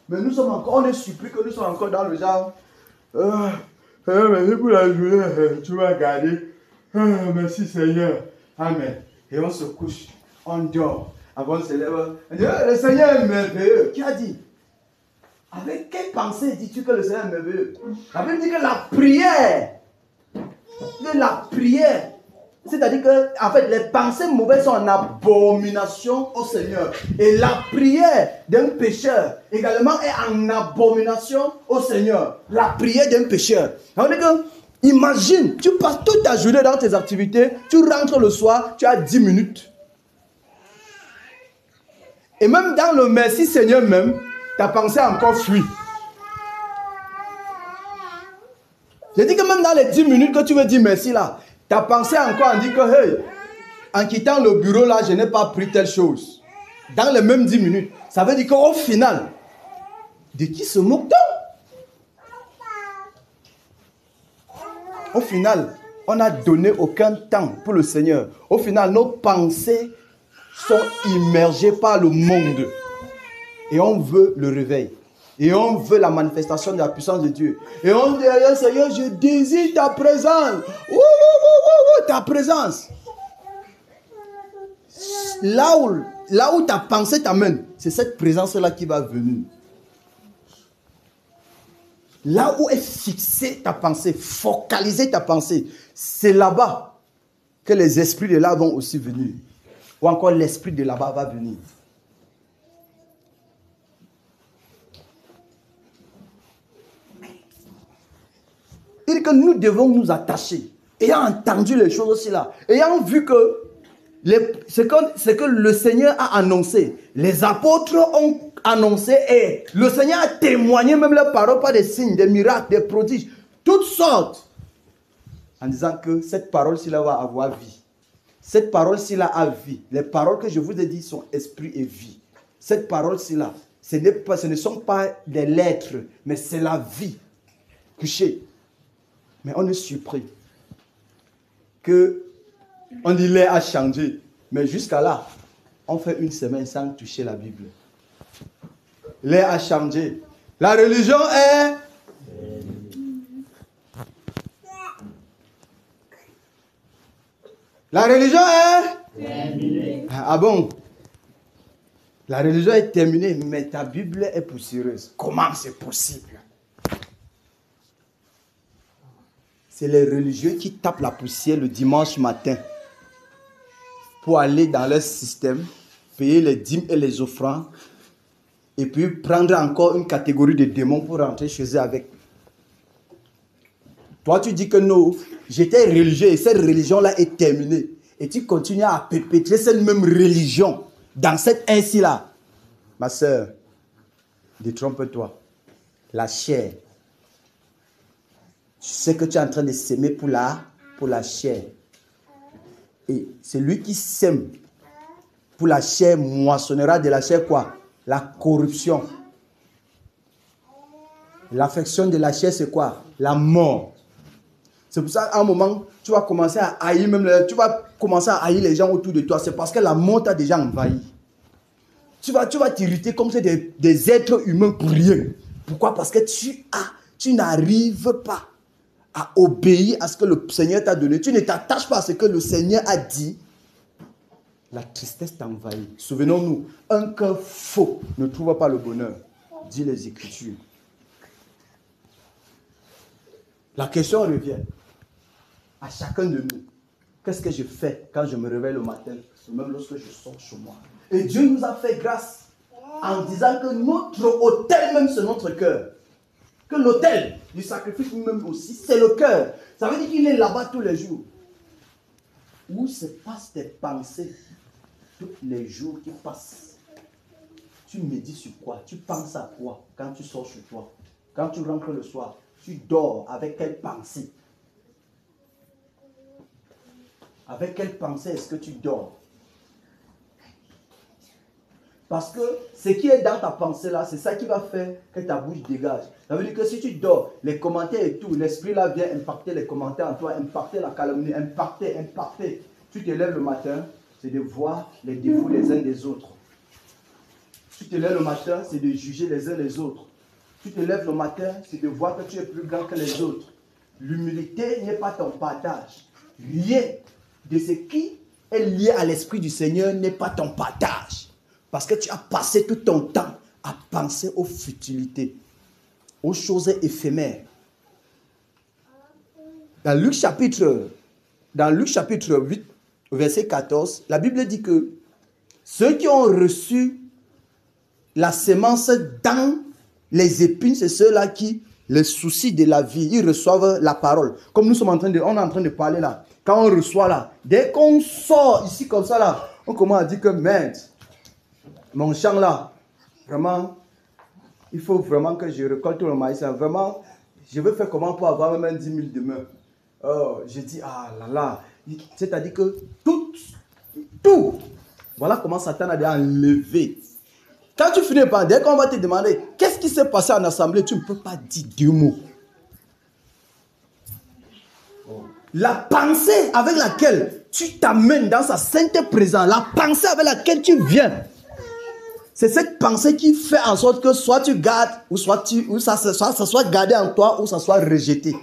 Mais nous sommes encore, on est surpris que nous sommes encore dans le genre, merci pour la journée, tu m'as gardé, merci Seigneur, amen. Et on se couche, on dort, avant de se lever, on dit, le Seigneur est merveilleux. Qui a dit? Avec quelle pensée dis-tu que le Seigneur est merveilleux? La Bible dit que la prière, c'est-à-dire que, en fait, les pensées mauvaises sont en abomination au Seigneur. Et la prière d'un pécheur également est en abomination au Seigneur. La prière d'un pécheur. On dit que, imagine, tu passes toute ta journée dans tes activités, tu rentres le soir, tu as 10 minutes. Et même dans le merci Seigneur même, ta pensée a encore fui. Je dis que même dans les 10 minutes que tu veux dire merci là, ta pensée encore dit que, hey, en quittant le bureau là, je n'ai pas pris telle chose. Dans les mêmes 10 minutes. Ça veut dire qu'au final, de qui se moque-t-on? Au final, on n'a donné aucun temps pour le Seigneur. Au final, nos pensées sont immergées par le monde. Et on veut le réveil. Et on veut la manifestation de la puissance de Dieu. Et on dit, Seigneur, je désire ta présence. Ta présence. Là où ta pensée t'amène, c'est cette présence-là qui va venir. Là où est fixée ta pensée, focaliser ta pensée, c'est là-bas que les esprits de là vont aussi venir. Ou encore l'esprit de là-bas va venir. C'est que nous devons nous attacher, ayant entendu les choses aussi là, ayant vu que ce que le Seigneur a annoncé, les apôtres ont annoncé et le Seigneur a témoigné même leurs paroles par des signes, des miracles, des prodiges, toutes sortes, en disant que cette parole-ci là va avoir vie. Cette parole-ci là a vie. Les paroles que je vous ai dit sont esprit et vie. Cette parole-ci là, ce ne sont pas des lettres, mais c'est la vie couchée. Mais on est surpris que on dit l'air a changé. Mais jusqu'à là, on fait une semaine sans toucher la Bible. L'air a changé. La religion est... La religion est... terminée. Ah bon? La religion est terminée, mais ta Bible est poussiéreuse. Comment c'est possible? C'est les religieux qui tapent la poussière le dimanche matin pour aller dans leur système, payer les dîmes et les offrandes, et puis prendre encore une catégorie de démons pour rentrer chez eux avec. Toi, tu dis que non, j'étais religieux et cette religion-là est terminée. Et tu continues à perpétrer cette même religion dans cette ainsi-là. Ma soeur, détrompe-toi. La chair. Tu sais que tu es en train de s'aimer pour la chair. Et celui qui sème pour la chair moissonnera de la chair quoi? La corruption. L'affection de la chair, c'est quoi? La mort. C'est pour ça qu'à un moment, tu vas commencer à haïr les gens autour de toi. C'est parce que la mort t'a déjà envahi. Tu vas t'irriter comme c'est des êtres humains pour rien. Pourquoi? Parce que tu n'arrives pas à obéir à ce que le Seigneur t'a donné. Tu ne t'attaches pas à ce que le Seigneur a dit. la tristesse t'envahit. Souvenons-nous, un cœur faux ne trouve pas le bonheur, dit les Écritures. La question revient à chacun de nous. Qu'est-ce que je fais quand je me réveille le matin, même lorsque je sors chez moi? Et Dieu nous a fait grâce en disant que notre autel même, c'est notre cœur. Que l'autel du sacrifice même aussi, c'est le cœur. Ça veut dire qu'il est là-bas tous les jours. Où se passent tes pensées tous les jours qui passent? Tu médites sur quoi? Tu penses à quoi quand tu sors chez toi? Quand tu rentres le soir, tu dors avec quelle pensée? Avec quelle pensée est-ce que tu dors? Parce que ce qui est dans ta pensée là, c'est ça qui va faire que ta bouche dégage. Ça veut dire que si tu dors, les commentaires et tout, l'esprit là vient impacter les commentaires en toi, impacter la calomnie, impacter. Tu te lèves le matin, c'est de voir les défauts les uns des autres. Tu te lèves le matin, c'est de juger les uns les autres. Tu te lèves le matin, c'est de voir que tu es plus grand que les autres. L'humilité n'est pas ton partage. Rien de ce qui est lié à l'esprit du Seigneur n'est pas ton partage. Parce que tu as passé tout ton temps à penser aux futilités, aux choses éphémères. Dans Luc chapitre 8, verset 14, la Bible dit que ceux qui ont reçu la sémence dans les épines, c'est ceux-là qui, les soucis de la vie, ils reçoivent la parole. Comme nous sommes on est en train de parler là. Quand on reçoit là, dès qu'on sort ici comme ça là, on commence à dire que merde, mon champ là, vraiment, il faut vraiment que je récolte tout le maïs là. Vraiment, je veux faire comment pour avoir même 10 000 demain. Oh, je dis, ah là là. C'est-à-dire que tout, voilà comment Satan a enlevé. Quand tu finis par, dès qu'on va te demander, qu'est-ce qui s'est passé en assemblée, tu ne peux pas dire 2 mots. La pensée avec laquelle tu t'amènes dans sa sainte présence, la pensée avec laquelle tu viens, c'est cette pensée qui fait en sorte que soit tu gardes, ou ça soit gardé en toi, ou ça soit rejeté.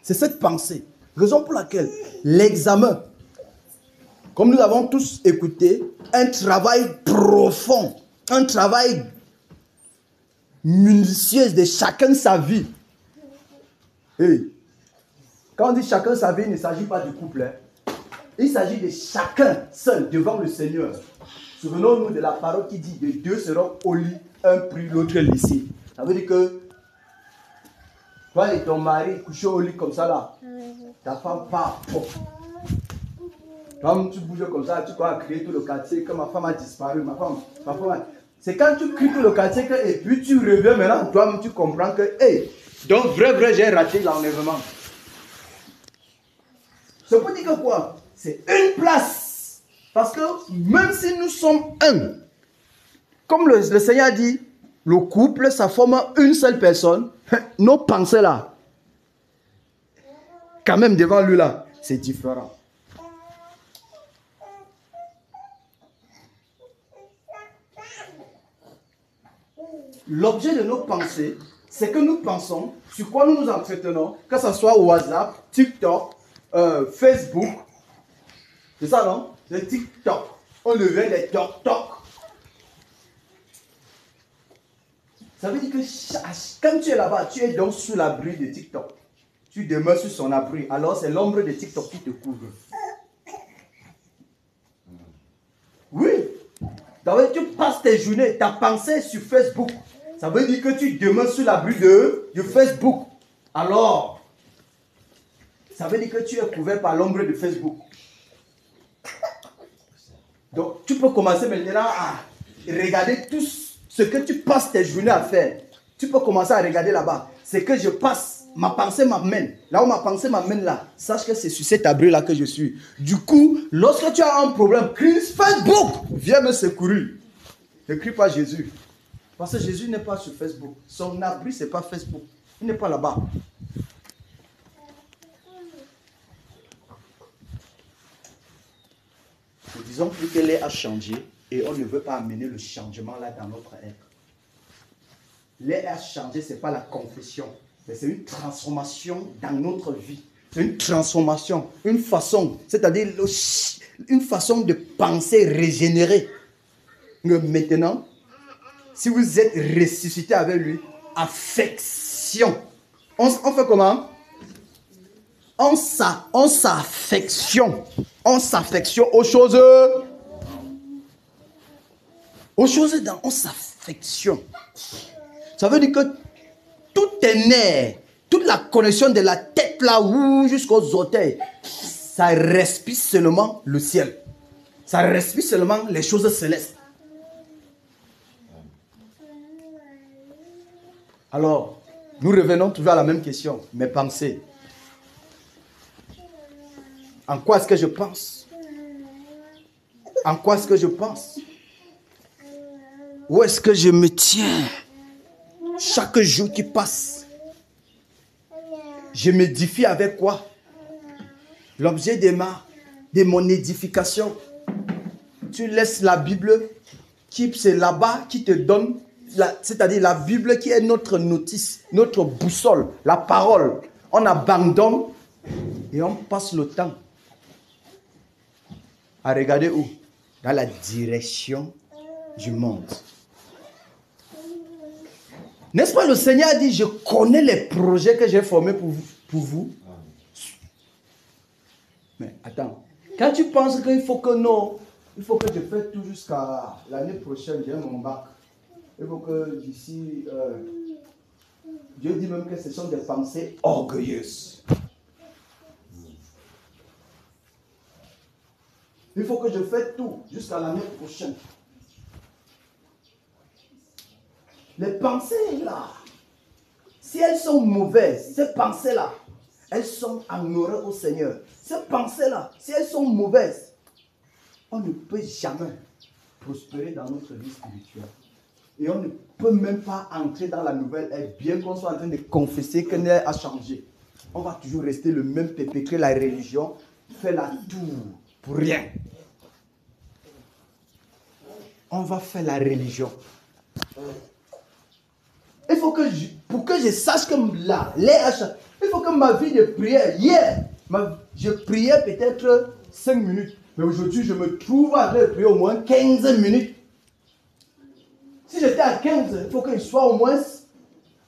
C'est cette pensée. Raison pour laquelle l'examen, comme nous avons tous écouté, un travail profond, un travail minutieux de chacun sa vie. Hey. Quand on dit chacun sa vie, il ne s'agit pas du couple. Hein. Il s'agit de chacun seul devant le Seigneur. Souvenons-nous de la parole qui dit que 2 seront au lit, un pris, l'autre laissé. Ça veut dire que toi et ton mari couchés au lit comme ça là, ta femme part. Toi, tu bouges comme ça, tu crois crier tout le quartier que ma femme a disparu. Ma femme c'est quand tu cries tout le quartier que, et puis tu reviens maintenant, toi-même tu comprends que, hey, donc vrai, j'ai raté l'enlèvement. Ça veut dire que quoi? C'est une place. Parce que même si nous sommes un, comme le Seigneur dit, le couple, ça forme une seule personne. Nos pensées là, quand même devant lui là, c'est différent. L'objet de nos pensées, c'est que nous pensons sur quoi nous nous entretenons, que ce soit WhatsApp, TikTok, Facebook. C'est ça, non? Le TikTok. On devient les TokTok. Ça veut dire que quand tu es là-bas, tu es donc sous l'abri de TikTok. Tu demeures sur son abri. Alors c'est l'ombre de TikTok qui te couvre. Oui. Ça veut dire que tu passes tes journées, ta pensée sur Facebook. Ça veut dire que tu demeures sous l'abri de Facebook. Alors, ça veut dire que tu es couvert par l'ombre de Facebook. Donc, tu peux commencer maintenant à regarder tout ce que tu passes tes journées à faire. Tu peux commencer à regarder là-bas. C'est que je passe, ma pensée m'amène. Là où ma pensée m'amène là, sache que c'est sur cet abri-là que je suis. Du coup, lorsque tu as un problème, crie Facebook, viens me secourir. Ne crie pas Jésus. Parce que Jésus n'est pas sur Facebook. Son abri, ce n'est pas Facebook. Il n'est pas là-bas. Nous disons plus que l'air a changé et on ne veut pas amener le changement là dans notre être. L'air a changé, ce n'est pas la confession, mais c'est une transformation dans notre vie. une transformation, une façon, c'est-à-dire une façon de penser régénérée. Mais maintenant, si vous êtes ressuscité avec lui, affection. On fait comment? On s'affectionne. On s'affectionne aux choses. On s'affectionne. Ça veut dire que tout est né. Toute la connexion de la tête là jusqu'aux orteils, ça respire seulement le ciel. Ça respire seulement les choses célestes. Alors, nous revenons toujours à la même question. Mes pensées. En quoi est-ce que je pense? En quoi est-ce que je pense? Où est-ce que je me tiens? Chaque jour qui passe, je m'édifie avec quoi? L'objet de mon édification. Tu laisses la Bible, c'est là-bas qui te donne, c'est-à-dire la Bible qui est notre notice, notre boussole, la parole. On abandonne et on passe le temps à regarder où? Dans la direction du monde. N'est-ce pas, le Seigneur a dit, je connais les projets que j'ai formés pour vous. Mais attends, quand tu penses qu'il faut que non, il faut que je fasse tout jusqu'à l'année prochaine, j'ai mon bac. Il faut que d'ici, Dieu dit même que ce sont des pensées orgueilleuses. Il faut que je fasse tout jusqu'à l'année prochaine. Les pensées là, si elles sont mauvaises, ces pensées-là, elles sont en horreur au Seigneur. Ces pensées-là, si elles sont mauvaises, on ne peut jamais prospérer dans notre vie spirituelle. Et on ne peut même pas entrer dans la nouvelle ère, bien qu'on soit en train de confesser que l'ère a changé. On va toujours rester le même, perpétrer la religion, faire la tour pour rien. On va faire la religion. Il faut que pour que je sache que là, il faut que ma vie de prière, hier, je priais peut-être 5 minutes. Mais aujourd'hui, je me trouve à prier au moins 15 minutes. Si j'étais à 15, il faut que je sois au moins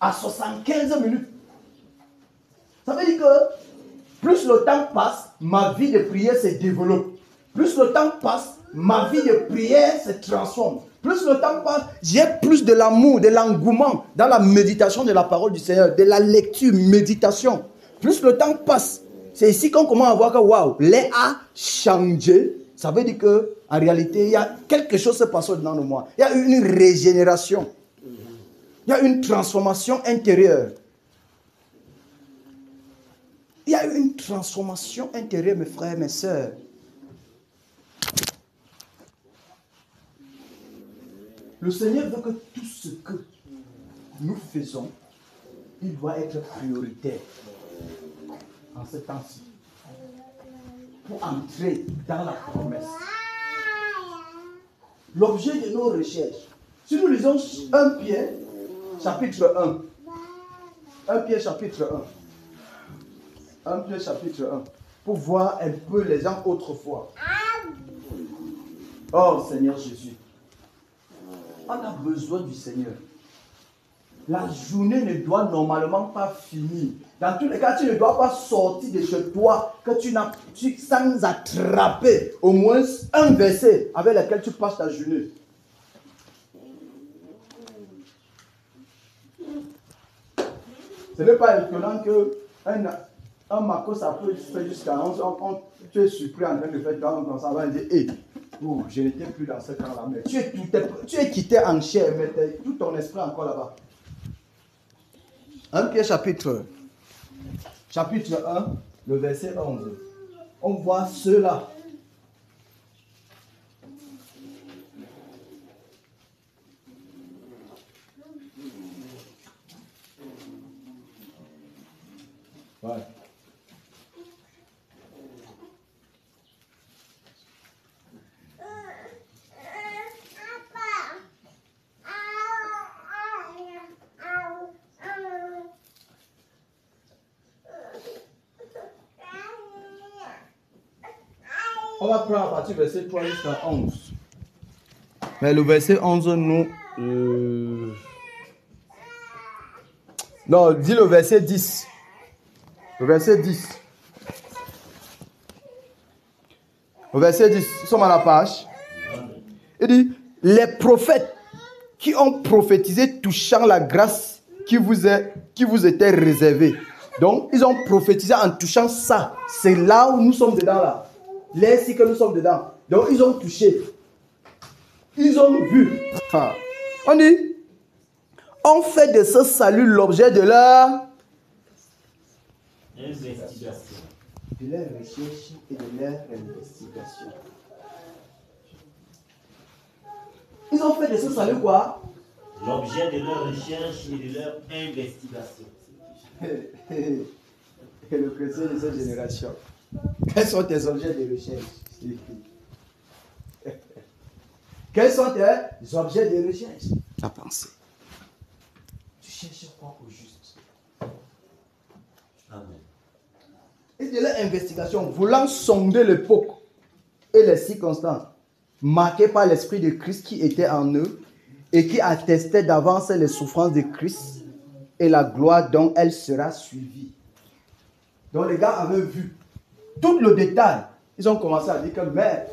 à 75 minutes. Ça veut dire que plus le temps passe, ma vie de prière se développe. Plus le temps passe, ma vie de prière se transforme. Plus le temps passe, j'ai plus de l'amour, de l'engouement dans la méditation de la parole du Seigneur, de la lecture, méditation. Plus le temps passe, c'est ici qu'on commence à voir que waouh, l'air a changé. Ça veut dire que en réalité, il y a quelque chose qui se passe dedans de moi. Il y a une régénération. Il y a une transformation intérieure. Il y a une transformation intérieure, mes frères, mes sœurs. Le Seigneur veut que tout ce que nous faisons, il doit être prioritaire en ce temps-ci. Pour entrer dans la promesse. L'objet de nos recherches. Si nous lisons 1 Pierre, chapitre 1. 1 Pierre, chapitre 1. 1 Pierre, chapitre 1. Pour voir un peu les gens autrefois. Oh Seigneur Jésus. On a besoin du Seigneur. La journée ne doit normalement pas finir. Dans tous les cas, tu ne dois pas sortir de chez toi sans attraper au moins un verset avec lequel tu passes ta journée. Ce n'est pas étonnant qu'un Marco, ça peut faire jusqu'à 11 ans. Tu es surpris en train de faire comme ça. On va dire, hey, oh, je n'étais plus dans ce camp-là. Mais tu es quitté en chair, mais tout ton esprit encore là-bas. 1 Pierre chapitre 1, le verset 11. On voit ceux-là. Ouais. On va prendre à partir du verset 3 jusqu'à 11. Mais le verset 11, nous... Non, dis le verset 10. Le verset 10. Le verset 10, nous sommes à la page. Il dit, les prophètes qui ont prophétisé touchant la grâce qui vous était réservée. Donc, ils ont prophétisé en touchant ça. C'est là où nous sommes dedans, là. Là, ici que nous sommes dedans. Donc, ils ont touché. Ils ont vu. Enfin, on dit, on fait de ce salut l'objet de leur investigation. De leur recherche et de leur investigation. Ils ont fait de ce salut quoi? L'objet de leur recherche et de leur investigation. Et le chrétien de cette génération. Quels sont tes objets de recherche? Quels sont tes objets de recherche? La pensée. Tu cherches quoi au juste? Amen. Et de leur investigation, voulant sonder l'époque et les circonstances, marquées par l'Esprit de Christ qui était en eux et qui attestait d'avance les souffrances de Christ et la gloire dont elle sera suivie. Donc les gars avaient vu tout le détail. Ils ont commencé à dire que, mais,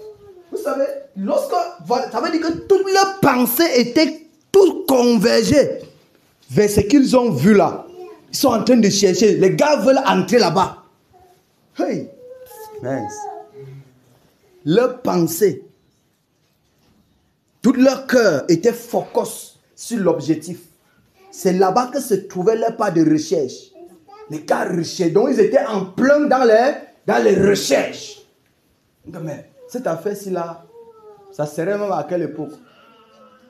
vous savez, ça veut dire que toute leur pensée était tout convergée vers ce qu'ils ont vu là. Ils sont en train de chercher. Les gars veulent entrer là-bas. Hey, mince. Leur pensée, tout leur cœur était focus sur l'objectif. C'est là-bas que se trouvait leur part de recherche. Les gars recherchaient. Donc ils étaient en plein dans les recherches. Mais cette affaire-ci là, ça serait même à quelle époque?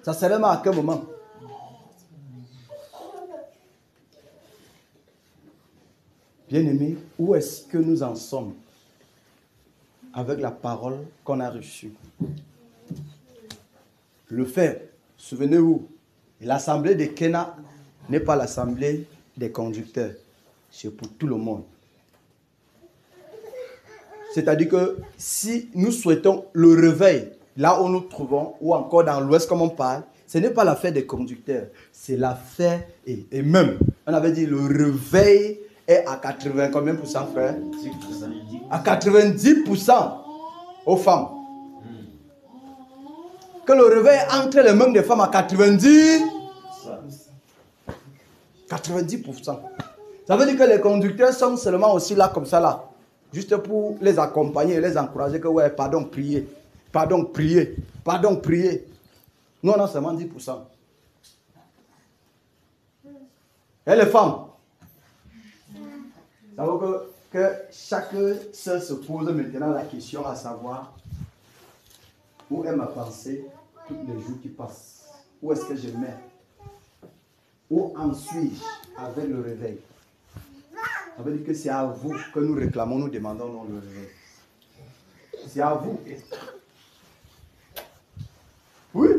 Ça serait même à quel moment? Bien-aimés, où est-ce que nous en sommes avec la parole qu'on a reçue? Le fait, souvenez-vous, l'assemblée de Kena n'est pas l'assemblée des conducteurs. C'est pour tout le monde. C'est-à-dire que si nous souhaitons le réveil, là où nous nous trouvons, ou encore dans l'Ouest comme on parle, ce n'est pas l'affaire des conducteurs. C'est l'affaire, et même, on avait dit le réveil est à 80 combien pour cent, frère? 10%. À 90% aux femmes. Que le réveil entre les mains des femmes à 90%. Ça veut dire que les conducteurs sont seulement aussi là comme ça là. Juste pour les accompagner et les encourager que ouais, pardon, priez. Pardon, priez. Pardon, priez. Nous on a seulement 10%. Et les femmes? Ça veut dire que chaque sœur se pose maintenant la question à savoir où est ma pensée tous les jours qui passent? Où est-ce que je mets? Où en suis-je avec le réveil? Ça veut dire que c'est à vous que nous réclamons, nous demandons non le réveil. C'est à vous. Oui.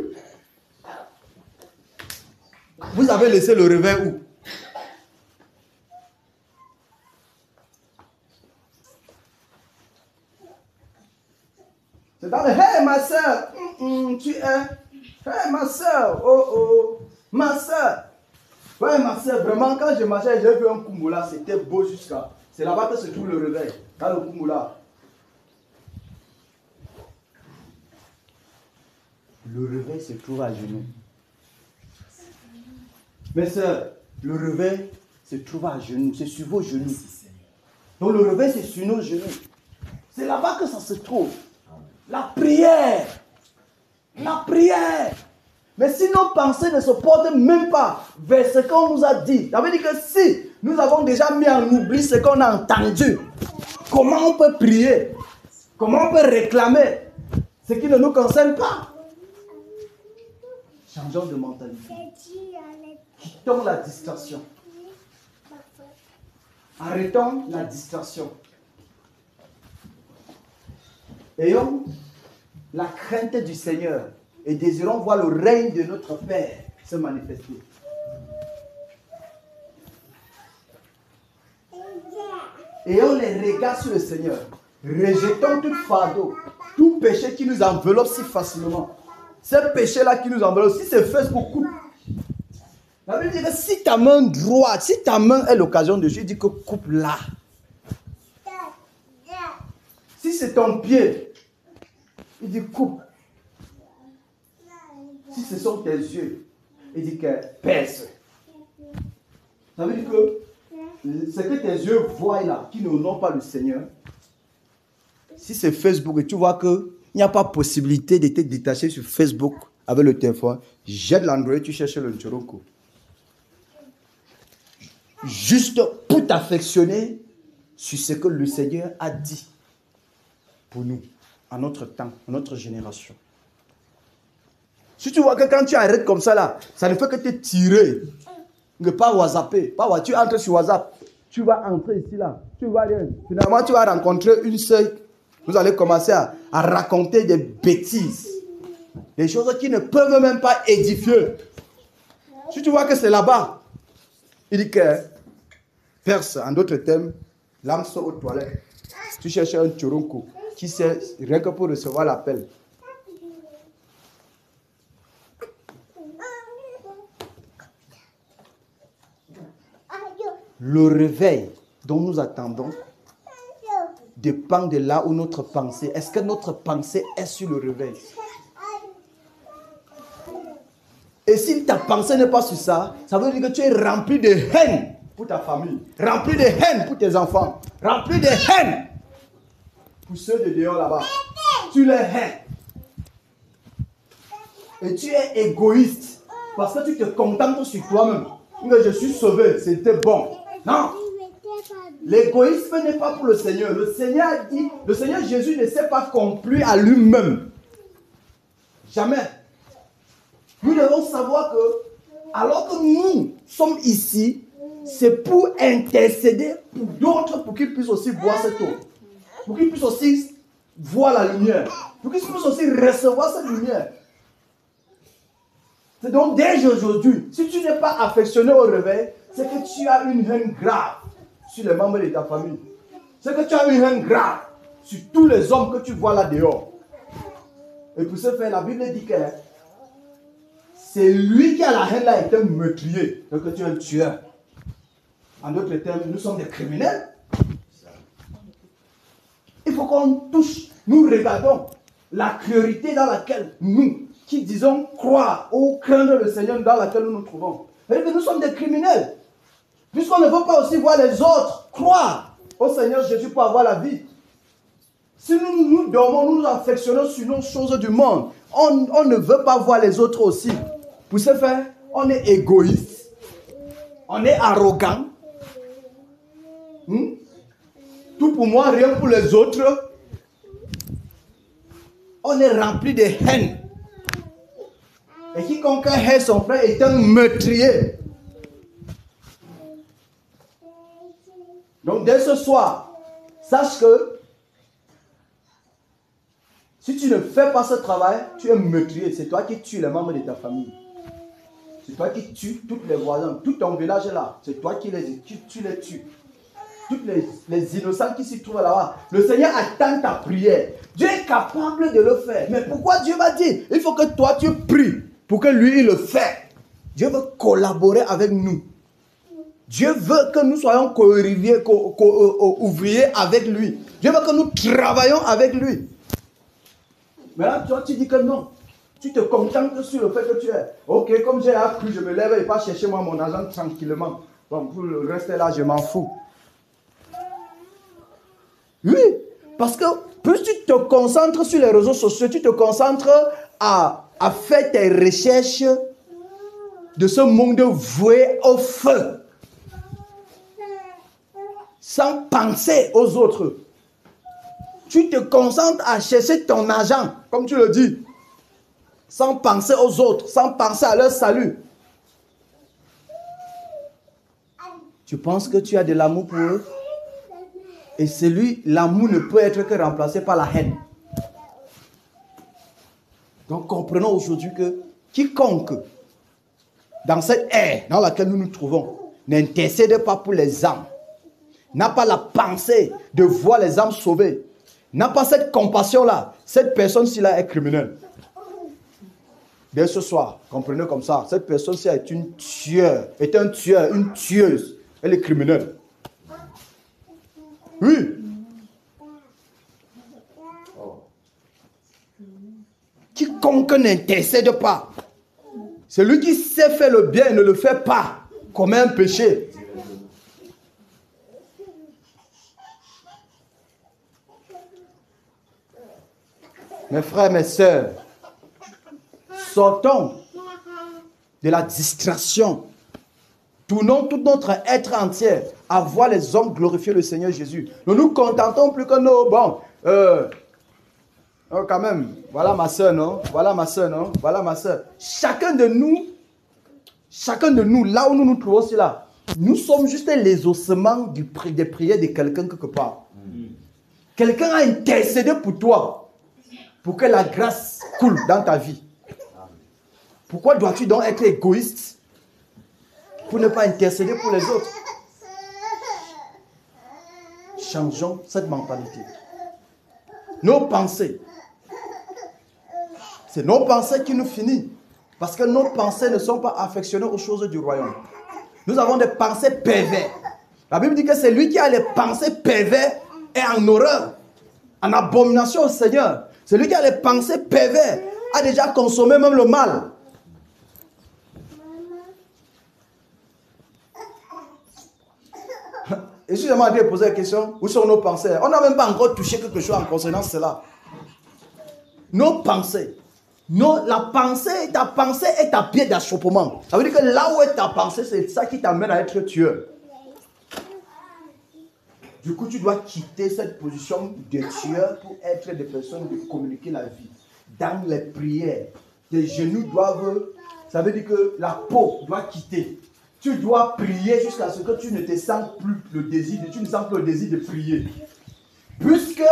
Vous avez laissé le réveil où? C'est dans le hey ma soeur, tu es. Hey ma soeur, oh, ma soeur. Ouais, ma soeur, vraiment, quand je marchais, j'ai vu un Kumbula, c'était beau jusqu'à. C'est là-bas que se trouve le réveil, dans le Kumbula. Le réveil se trouve à genoux. Mes soeurs, le réveil se trouve à genoux, c'est sur vos genoux. Donc le réveil, c'est sur nos genoux. C'est là-bas que ça se trouve. La prière. La prière. Mais si nos pensées ne se portent même pas vers ce qu'on nous a dit, ça veut dire que si nous avons déjà mis en oubli ce qu'on a entendu, comment on peut prier? Comment on peut réclamer ce qui ne nous concerne pas? Changeons de mentalité. Quittons la distraction. Arrêtons la distraction. Ayons la crainte du Seigneur et désirons voir le règne de notre Père se manifester. Ayons les regards sur le Seigneur. Rejetons tout fardeau Tout péché qui nous enveloppe si facilement. Ce péché-là qui nous enveloppe, si c'est Facebook, coupe. La Bible dit que si ta main droite, si ta main est l'occasion de Dieu, il dit que coupe là. Si c'est ton pied, il dit coupe. Si ce sont tes yeux, il dit que pèse. Ça veut dire que ce que tes yeux voient là, qui n'honorent pas le Seigneur, si c'est Facebook et tu vois qu'il n'y a pas possibilité de te détacher sur Facebook avec le téléphone, jette l'Android, tu cherches le Nchoroko. Juste pour t'affectionner sur ce que le Seigneur a dit pour nous, à notre temps, à notre génération. Si tu vois que quand tu arrêtes comme ça là, ça ne fait que te tirer, ne pas WhatsApper. Tu entres sur WhatsApp, tu vas entrer ici là, tu vas rien. Finalement, tu vas rencontrer une sœur. Vous allez commencer à raconter des bêtises, des choses qui ne peuvent même pas édifier. Si tu vois que c'est là-bas, il dit que verse, en d'autres termes, l'âme sort aux toilettes. Tu cherches un tchoronko qui sert rien que pour recevoir l'appel. Le réveil dont nous attendons dépend de là où notre pensée. Est-ce que notre pensée est sur le réveil? Et si ta pensée n'est pas sur ça, ça veut dire que tu es rempli de haine pour ta famille, rempli de haine pour tes enfants, rempli de haine pour ceux de dehors là-bas. Tu les hais. Et tu es égoïste parce que tu te contentes sur toi-même. Que je suis sauvé, c'était bon. Non. L'égoïsme n'est pas pour le Seigneur. Le Seigneur a dit, le Seigneur Jésus ne s'est pas complu à lui-même. Jamais. Nous devons savoir que, alors que nous sommes ici, c'est pour intercéder pour d'autres, pour qu'ils puissent aussi boire cette eau. Pour qu'ils puissent aussi voir la lumière. Pour qu'ils puissent aussi recevoir cette lumière. C'est donc dès aujourd'hui, si tu n'es pas affectionné au réveil, c'est que tu as une haine grave sur les membres de ta famille. C'est que tu as une haine grave sur tous les hommes que tu vois là dehors. Et pour ce faire, la Bible dit que c'est lui qui a la haine là été meurtrier. Donc tu es un tueur. En d'autres termes, nous sommes des criminels. Il faut qu'on touche. Nous regardons la priorité dans laquelle nous, qui disons croire ou craindre le Seigneur dans laquelle nous nous trouvons. C'est-à-dire que nous sommes des criminels. Puisqu'on ne veut pas aussi voir les autres croire au Seigneur Jésus pour avoir la vie. Si nous dormons, nous nous affectionnons sur nos choses du monde, on ne veut pas voir les autres aussi. Pour ce faire, on est égoïste, on est arrogant. Tout pour moi, rien pour les autres. On est rempli de haine. Et quiconque hait son frère est un meurtrier. Donc dès ce soir, sache que si tu ne fais pas ce travail, tu es meurtrier. C'est toi qui tues les membres de ta famille. C'est toi qui tues tous les voisins. Tout ton village est là. C'est toi qui les tues. Tous les innocents qui s'y trouvent là-bas. Le Seigneur attend ta prière. Dieu est capable de le faire. Mais pourquoi Dieu va dire? Il faut que toi tu pries pour que lui il le fasse. Dieu veut collaborer avec nous. Dieu veut que nous soyons ouvriers avec lui. Dieu veut que nous travaillions avec lui. Mais là, toi, tu dis que non. Tu te contentes sur le fait que tu es. Ok, comme j'ai appris, je me lève et pas chercher moi mon argent tranquillement. Donc, pour le reste là, je m'en fous. Oui, parce que plus tu te concentres sur les réseaux sociaux, tu te concentres à faire tes recherches de ce monde voué au feu. Sans penser aux autres. Tu te concentres à chercher ton argent, comme tu le dis. Sans penser aux autres, sans penser à leur salut. Tu penses que tu as de l'amour pour eux? Et l'amour ne peut être que remplacé par la haine. Donc comprenons aujourd'hui que quiconque, dans cette ère dans laquelle nous nous trouvons, n'intercède pas pour les âmes, n'a pas la pensée de voir les âmes sauvées, n'a pas cette compassion-là, cette personne-ci-là est criminelle. Dès ce soir, comprenez comme ça, cette personne-ci est une tueur, est un tueur, une tueuse. Elle est criminelle. Oui. Quiconque n'intercède pas, celui qui sait faire le bien et ne le fait pas, commet un péché. Mes frères, mes sœurs, sortons de la distraction. Tournons tout notre être entier à voir les hommes glorifier le Seigneur Jésus. Nous nous contentons plus que nos... Bon, quand même, voilà ma soeur, non? Voilà ma soeur, non? Voilà ma soeur. Chacun de nous, là où nous nous trouvons, c'est là. Nous sommes juste les ossements des prières de quelqu'un quelque part. Quelqu'un a intercédé pour toi, pour que la grâce coule dans ta vie. Pourquoi dois-tu donc être égoïste pour ne pas intercéder pour les autres? Changeons cette mentalité. Nos pensées, c'est nos pensées qui nous finissent. Parce que nos pensées ne sont pas affectionnées aux choses du royaume. Nous avons des pensées perverses. La Bible dit que c'est lui qui a les pensées perverses et en horreur, en abomination au Seigneur. Celui qui a les pensées perverses a déjà consommé même le mal. Excusez-moi de poser la question, où sont nos pensées? On n'a même pas encore touché quelque chose en concernant cela. Nos pensées. Ta pensée est ta pied d'achoppement. Ça veut dire que là où est ta pensée, c'est ça qui t'amène à être tueur. Du coup, tu dois quitter cette position de tueur pour être des personnes de communiquer la vie. Dans les prières, tes genoux doivent... Ça veut dire que la peau doit quitter. Tu dois prier jusqu'à ce que tu ne te sens plus le désir, tu ne sens plus le désir de prier. Puisque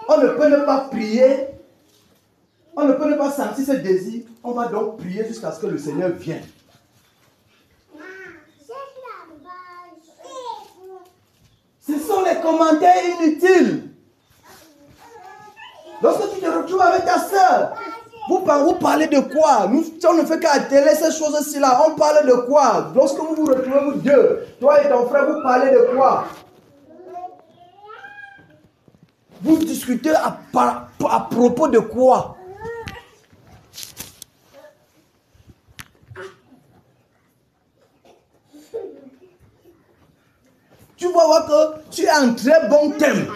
on ne peut ne pas prier, on ne peut ne pas sentir ce désir, on va donc prier jusqu'à ce que le Seigneur vienne. Ce sont les commentaires inutiles. Lorsque tu te retrouves avec ta soeur, vous parlez de quoi? On ne fait qu'à télé ces choses-ci là. On parle de quoi? Lorsque vous vous retrouvez, vous deux, toi et ton frère, vous parlez de quoi? Vous discutez à propos de quoi? Tu vas voir que tu as un très bon thème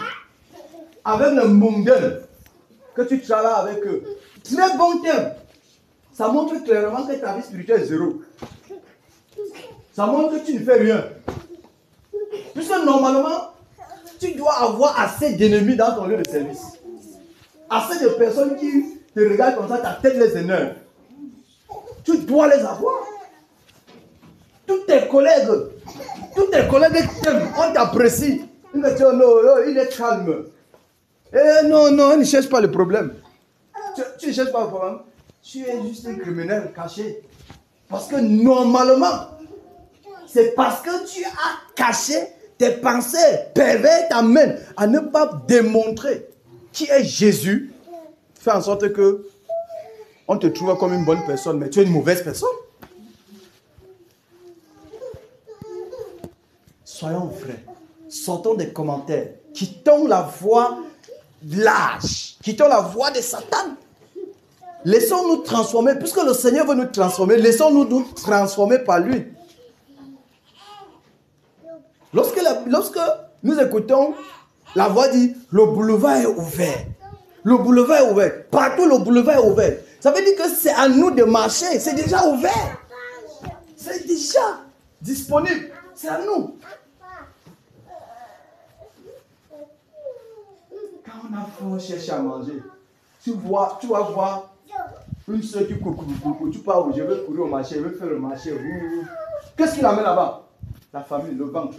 avec le mondain que tu travailles avec eux. Très bon thème. Ça montre clairement que ta vie spirituelle est zéro. Ça montre que tu ne fais rien. Puisque normalement, tu dois avoir assez d'ennemis dans ton lieu de service. Assez de personnes qui te regardent comme ça, ta tête les énerve. Tu dois les avoir. Tous tes collègues t'aiment, on t'apprécie. Ils me disent, oh non, il est calme. Non, il ne cherche pas le problème. Tu ne cherches pas le problème. Tu es juste un criminel caché. Parce que normalement, c'est parce que tu as caché tes pensées perverses t'amènent à ne pas démontrer qui est Jésus. Fais en sorte que on te trouve comme une bonne personne, mais tu es une mauvaise personne. Soyons vrais. Sortons des commentaires. Quittons la voie de l'âge. Quittons la voie de Satan. Laissons-nous transformer. Puisque le Seigneur veut nous transformer, laissons-nous nous transformer par lui. Lorsque nous écoutons, la voix dit, le boulevard est ouvert. Le boulevard est ouvert. Partout, le boulevard est ouvert. Ça veut dire que c'est à nous de marcher. C'est déjà ouvert. C'est déjà disponible. C'est à nous. Quand on a faim, on cherche à manger. Tu vas voir une soeur qui court. Tu pars, je vais courir au marché, je vais faire le marché. Qu'est-ce qu'il amène là-bas? La famille, le ventre.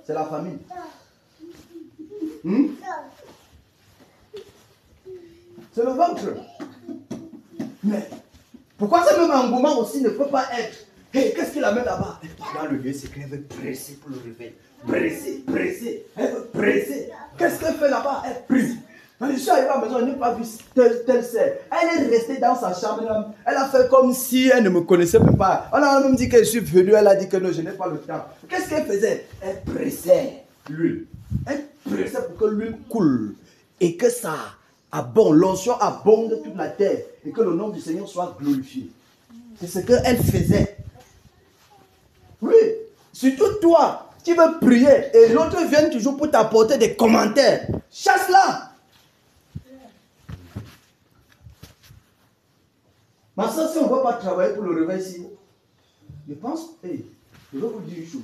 C'est la famille. C'est le ventre. Mais pourquoi ce même engouement aussi ne peut pas être? Hey, qu'est-ce qu'il amène là-bas? Dans le lieu secret, il veut presser pour le réveil. pressée, pressée. Elle veut presser. Qu'est-ce qu'elle fait là-bas? Elle prie. Je suis arrivé à la maison, je n'ai pas vu telle sœur. Elle est restée dans sa chambre. Elle a fait comme si elle ne me connaissait pas. On a même dit que je suis venu. Elle a dit que non, je n'ai pas le temps. Qu'est-ce qu'elle faisait? Elle pressait l'huile. Elle pressait pour que l'huile coule. Et que ça abonde. L'onction abonde toute la terre. Et que le nom du Seigneur soit glorifié. C'est ce qu'elle faisait. Oui. Surtout toi, qui veux prier. Et l'autre vient toujours pour t'apporter des commentaires. Chasse-la. Ma soeur, si on ne va pas travailler pour le réveil ici, je pense, je vais vous dire une chose.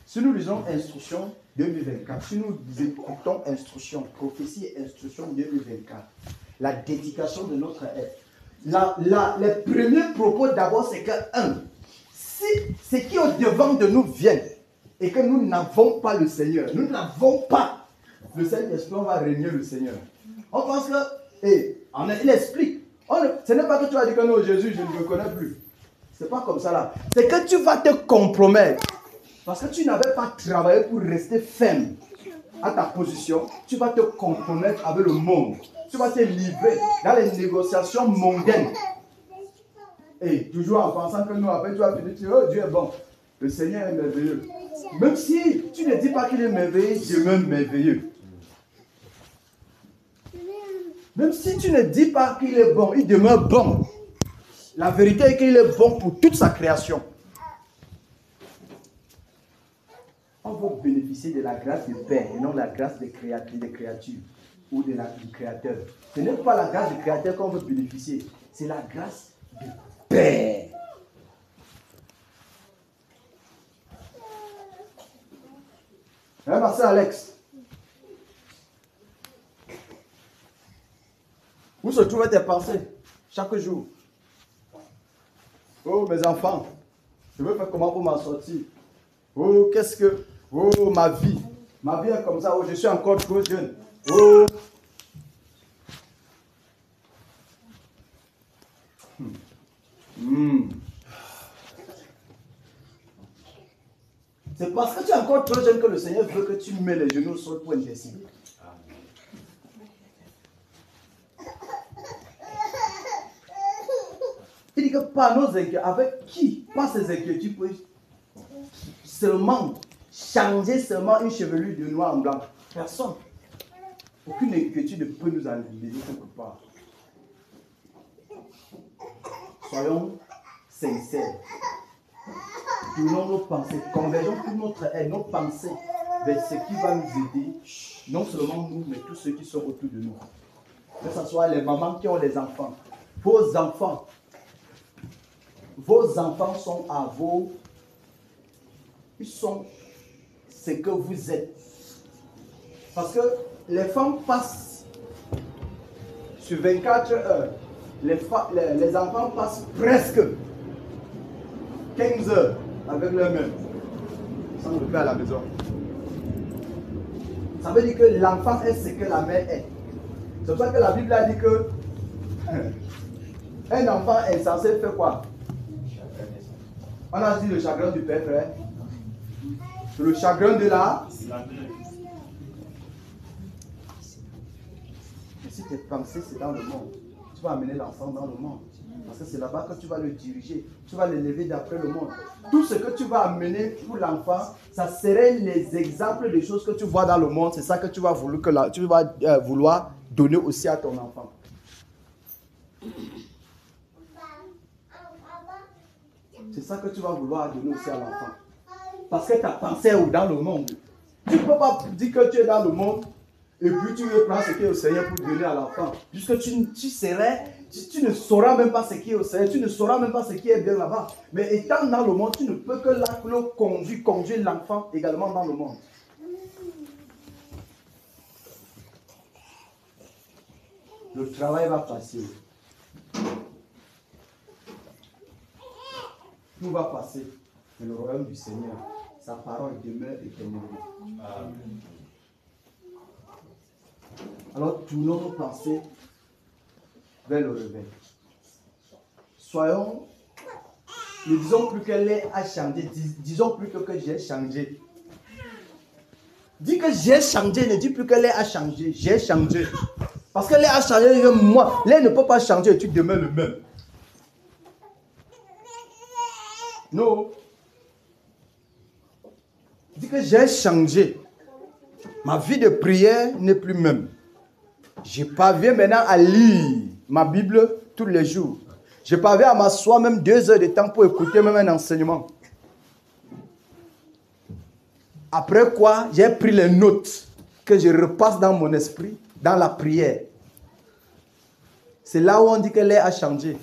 Si nous lisons Instruction 2024, si nous écoutons Instruction, prophétie et Instruction 2024, la dédication de notre être, les premiers propos d'abord, c'est que, si ce qui est au-devant de nous vient et que nous n'avons pas le Seigneur, nous n'avons pas le Saint-Esprit, on va régner le Seigneur. On pense que, il explique. Ce n'est pas que tu vas dire que non, Jésus, je ne me connais plus. Ce n'est pas comme ça là. C'est que tu vas te compromettre. Parce que tu n'avais pas travaillé pour rester ferme à ta position. Tu vas te compromettre avec le monde. Tu vas te livrer dans les négociations mondaines. Et toujours en pensant que nous, après, tu vas finir, tu dis, oh, Dieu est bon. Le Seigneur est merveilleux. Même si tu ne dis pas qu'il est merveilleux, il demeure merveilleux. Même si tu ne dis pas qu'il est bon, il demeure bon. La vérité est qu'il est bon pour toute sa création. On va bénéficier de la grâce du Père et non la grâce des créatures ou du Créateur. Ce n'est pas la grâce du Créateur qu'on veut bénéficier, c'est la grâce du Père. Hein, ma soeur Alex? Où se trouvent tes pensées chaque jour? Oh, mes enfants, je veux faire comment pour m'en sortir? Oh, oh, ma vie. Ma vie est comme ça. Oh, je suis encore trop jeune. Oh. C'est parce que tu es encore trop jeune que le Seigneur veut que tu mets les genoux au sol pour intercéder. Il dit que par nos inquiétudes, avec qui, par ces inquiétudes, tu peux seulement changer seulement une chevelure de noir en blanc. Personne. Aucune inquiétude ne peut nous enlever quelque part. Soyons sincères. Tournons nos pensées, convergeons toute notre aide, nos pensées vers ce qui va nous aider, non seulement nous, mais tous ceux qui sont autour de nous. Que ce soit les mamans qui ont des enfants, vos enfants sont à vous, ils sont ce que vous êtes. Parce que les femmes passent sur 24 heures, les enfants passent presque 15 heures avec leur mère, sans le faire à la maison. Ça veut dire que l'enfant est ce que la mère est. C'est pour ça que la Bible a dit que un enfant insensé fait quoi? On a dit le chagrin du père, frère. Le chagrin de la. Mais si tes pensées c'est dans le monde, tu vas amener l'enfant dans le monde. Parce que c'est là-bas que tu vas le diriger. Tu vas l'élever d'après le monde. Tout ce que tu vas amener pour l'enfant, ça serait les exemples des choses que tu vois dans le monde. C'est ça que tu vas vouloir donner aussi à ton enfant. C'est ça que tu vas vouloir donner aussi à l'enfant. Parce que ta pensée est dans le monde. Tu ne peux pas dire que tu es dans le monde et puis tu veux prendre ce qui est au Seigneur pour donner à l'enfant. Puisque tu ne sauras même pas ce qui est au Seigneur, tu ne sauras même pas ce qui est bien là-bas. Mais étant dans le monde, tu ne peux que conduire l'enfant également dans le monde. Le travail va passer. Tout va passer. Mais le royaume du Seigneur, sa parole demeure éternellement. Alors, tournons nos pensées vers le réveil. Soyons, ne disons plus que l'ère a changé, disons plus que j'ai changé. Dis que j'ai changé, ne dis plus que Léa a changé. J'ai changé. Parce que Léa a changé, moi. Léa ne peut pas changer, tu demeures le même. Non. Dis que j'ai changé. Ma vie de prière n'est plus même. Je parviens maintenant à lire ma Bible tous les jours. Je parviens à m'asseoir même 2 heures de temps pour écouter même un enseignement. Après quoi, j'ai pris les notes que je repasse dans mon esprit, dans la prière. C'est là où on dit que Léa a changé.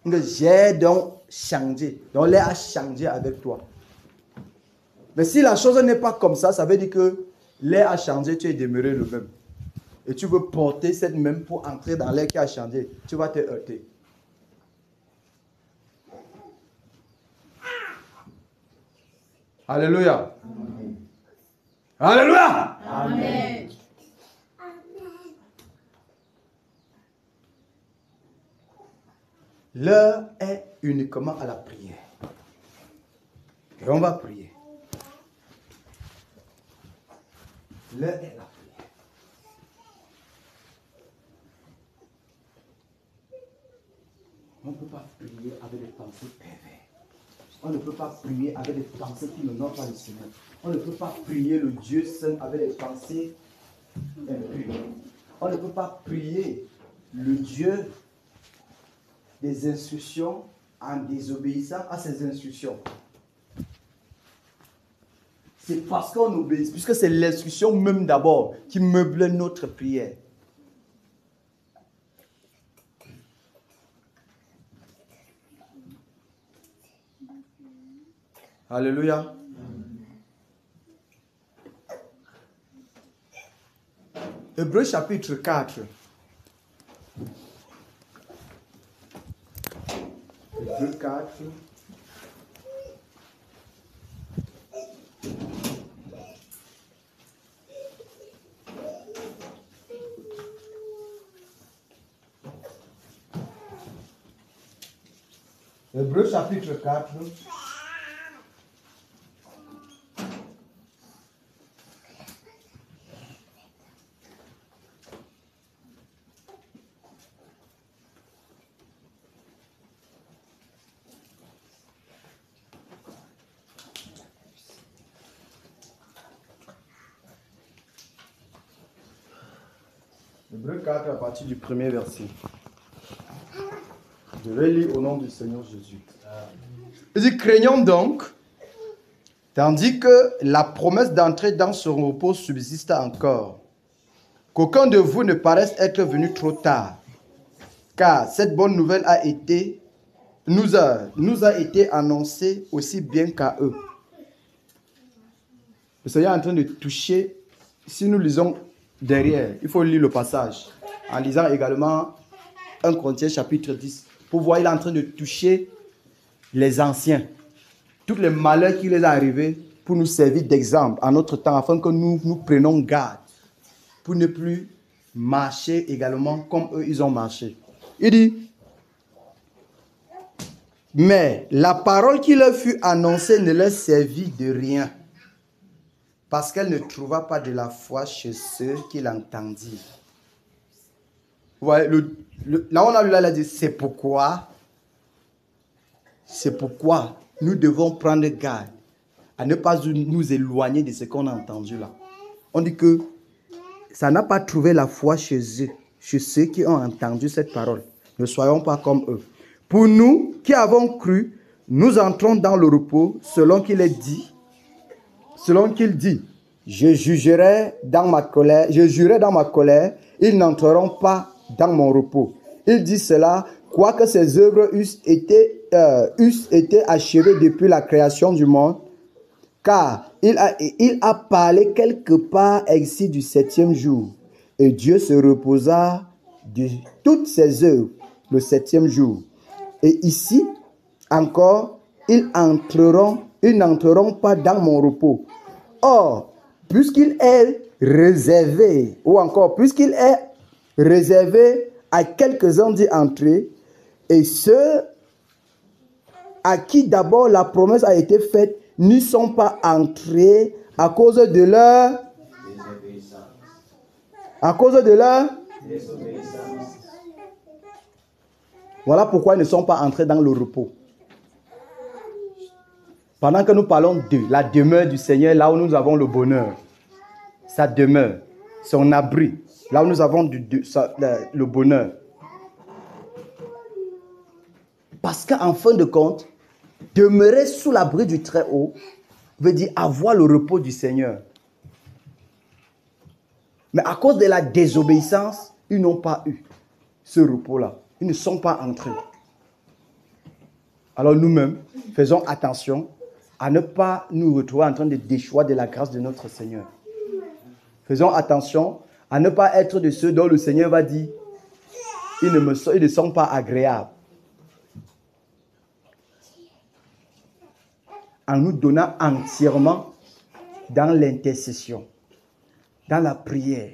J'ai donc changé. Donc Léa a changé avec toi. Mais si la chose n'est pas comme ça, ça veut dire que l'air a changé, tu es demeuré le même. Et tu veux porter cette même pour entrer dans l'air qui a changé. Tu vas te heurter. Alléluia. Alléluia. Amen. L'heure est uniquement à la prière. Et on va prier. L'heure est la prière. On ne peut pas prier avec des pensées perverses. On ne peut pas prier avec des pensées qui n'honorent pas le Seigneur. On ne peut pas prier le Dieu saint avec des pensées impures. On ne peut pas prier le Dieu des instructions en désobéissant à ses instructions. C'est parce qu'on obéit, puisque c'est l'instruction même d'abord qui meuble notre prière. Alléluia. Hébreux chapitre 4. Hébreux 4. Hébreux chapitre 4. Hébreux 4 à partir du premier verset. Je vais lire au nom du Seigneur Jésus. Il dit, craignons donc, tandis que la promesse d'entrer dans ce repos subsiste encore, qu'aucun de vous ne paraisse être venu trop tard, car cette bonne nouvelle nous a été annoncée aussi bien qu'à eux. Le Seigneur est en train de toucher, si nous lisons derrière, il faut lire le passage, en lisant également 1 Corinthiens chapitre 10, pour voir, il est en train de toucher les anciens, tous les malheurs qui les sont arrivés, pour nous servir d'exemple en notre temps, afin que nous prenions garde, pour ne plus marcher également comme eux, ils ont marché. Il dit, mais la parole qui leur fut annoncée ne leur servit de rien, parce qu'elle ne trouva pas de la foi chez ceux qui l'entendirent. Vous voyez, là on a lu, là, il a dit, c'est pourquoi nous devons prendre garde à ne pas nous éloigner de ce qu'on a entendu là. On dit que ça n'a pas trouvé la foi chez eux, chez ceux qui ont entendu cette parole. Ne soyons pas comme eux. Pour nous qui avons cru, nous entrons dans le repos selon qu'il est dit, je jurerai dans ma colère, ils n'entreront pas dans mon repos. Il dit cela, quoique ses œuvres eussent été achevées depuis la création du monde, car il a parlé quelque part ainsi du 7e jour, et Dieu se reposa de toutes ses œuvres le 7e jour. Et ici encore, ils n'entreront pas dans mon repos. Or, puisqu'il est réservé à quelques-uns d'y entrer, et ceux à qui d'abord la promesse a été faite n'y sont pas entrés à cause de leur désobéissance. Voilà pourquoi ils ne sont pas entrés dans le repos. Pendant que nous parlons de la demeure du Seigneur, là où nous avons le bonheur, sa demeure, son abri, là où nous avons le bonheur. Parce qu'en fin de compte, demeurer sous l'abri du Très-Haut veut dire avoir le repos du Seigneur. Mais à cause de la désobéissance, ils n'ont pas eu ce repos-là. Ils ne sont pas entrés. Alors nous-mêmes, faisons attention à ne pas nous retrouver en train de déchoir de la grâce de notre Seigneur. Faisons attention à ne pas être de ceux dont le Seigneur va dire « ils ne sont pas agréables ». En nous donnant entièrement dans l'intercession, dans la prière,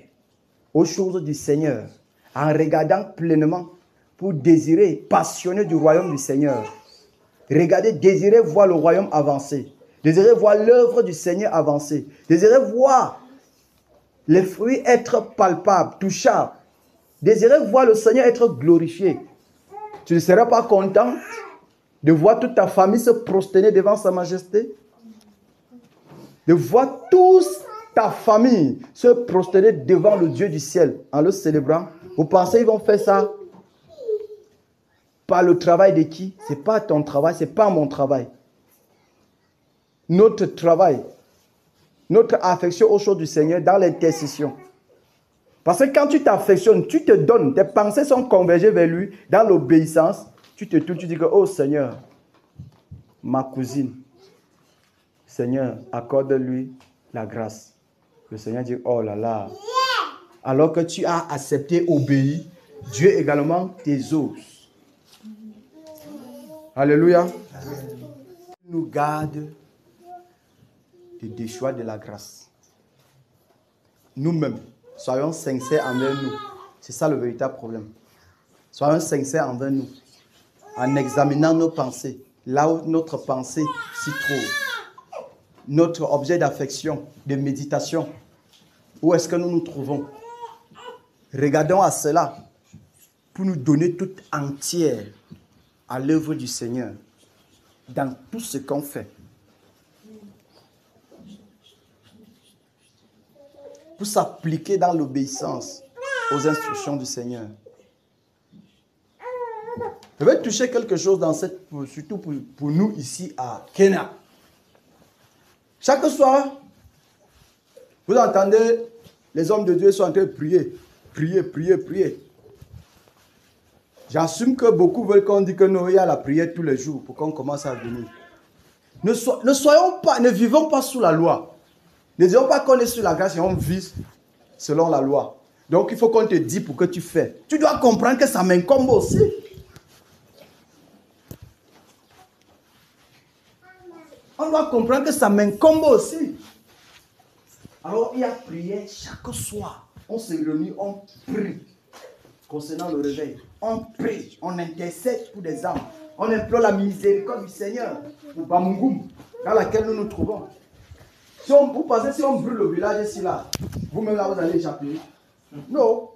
aux choses du Seigneur, en regardant pleinement pour désirer, passionner du royaume du Seigneur. Regardez, désirer voir le royaume avancer, désirer voir l'œuvre du Seigneur avancer, désirer voir les fruits être palpables, touchables, désirer voir le Seigneur être glorifié. Tu ne seras pas content de voir toute ta famille se prosterner devant sa majesté? De voir tous ta famille se prosterner devant le Dieu du ciel en le célébrant? Vous pensez qu'ils vont faire ça par le travail de qui? Ce n'est pas ton travail, ce n'est pas mon travail. Notre travail, notre affection aux choses du Seigneur dans l'intercession. Parce que quand tu t'affectionnes, tu te donnes, tes pensées sont convergées vers lui dans l'obéissance. Tu te tournes, tu dis que, oh Seigneur, ma cousine, Seigneur, accorde-lui la grâce. Le Seigneur dit, oh là là. Alors que tu as accepté, obéi, Dieu également t'exauce. Alléluia. Nous garde de déchoir de la grâce. Nous-mêmes, soyons sincères envers nous. C'est ça le véritable problème. Soyons sincères envers nous. En examinant nos pensées, là où notre pensée s'y trouve, notre objet d'affection, de méditation, où est-ce que nous nous trouvons? Regardons à cela pour nous donner toute entière à l'œuvre du Seigneur dans tout ce qu'on fait. Pour s'appliquer dans l'obéissance aux instructions du Seigneur. Je vais toucher quelque chose dans cette, surtout pour nous ici à Kenya. Chaque soir, vous entendez les hommes de Dieu sont en train de prier, prier, prier, prier. J'assume que beaucoup veulent qu'on dise que non, il y a la prière tous les jours pour qu'on commence à venir. Ne vivons pas sous la loi. Ne disons pas qu'on est sous la grâce et on vit selon la loi. Donc il faut qu'on te dise pour que tu fais. Tu dois comprendre que ça m'incombe aussi. On doit comprendre que ça m'incombe aussi. Alors il y a prière chaque soir. On se réunit, on prie. Concernant le réveil, on prie, on intercède pour des âmes. On implore la miséricorde du Seigneur pour Bamungum, dans laquelle nous nous trouvons. Vous pensez si on brûle le village ici là, vous-même là vous allez échapper? Non.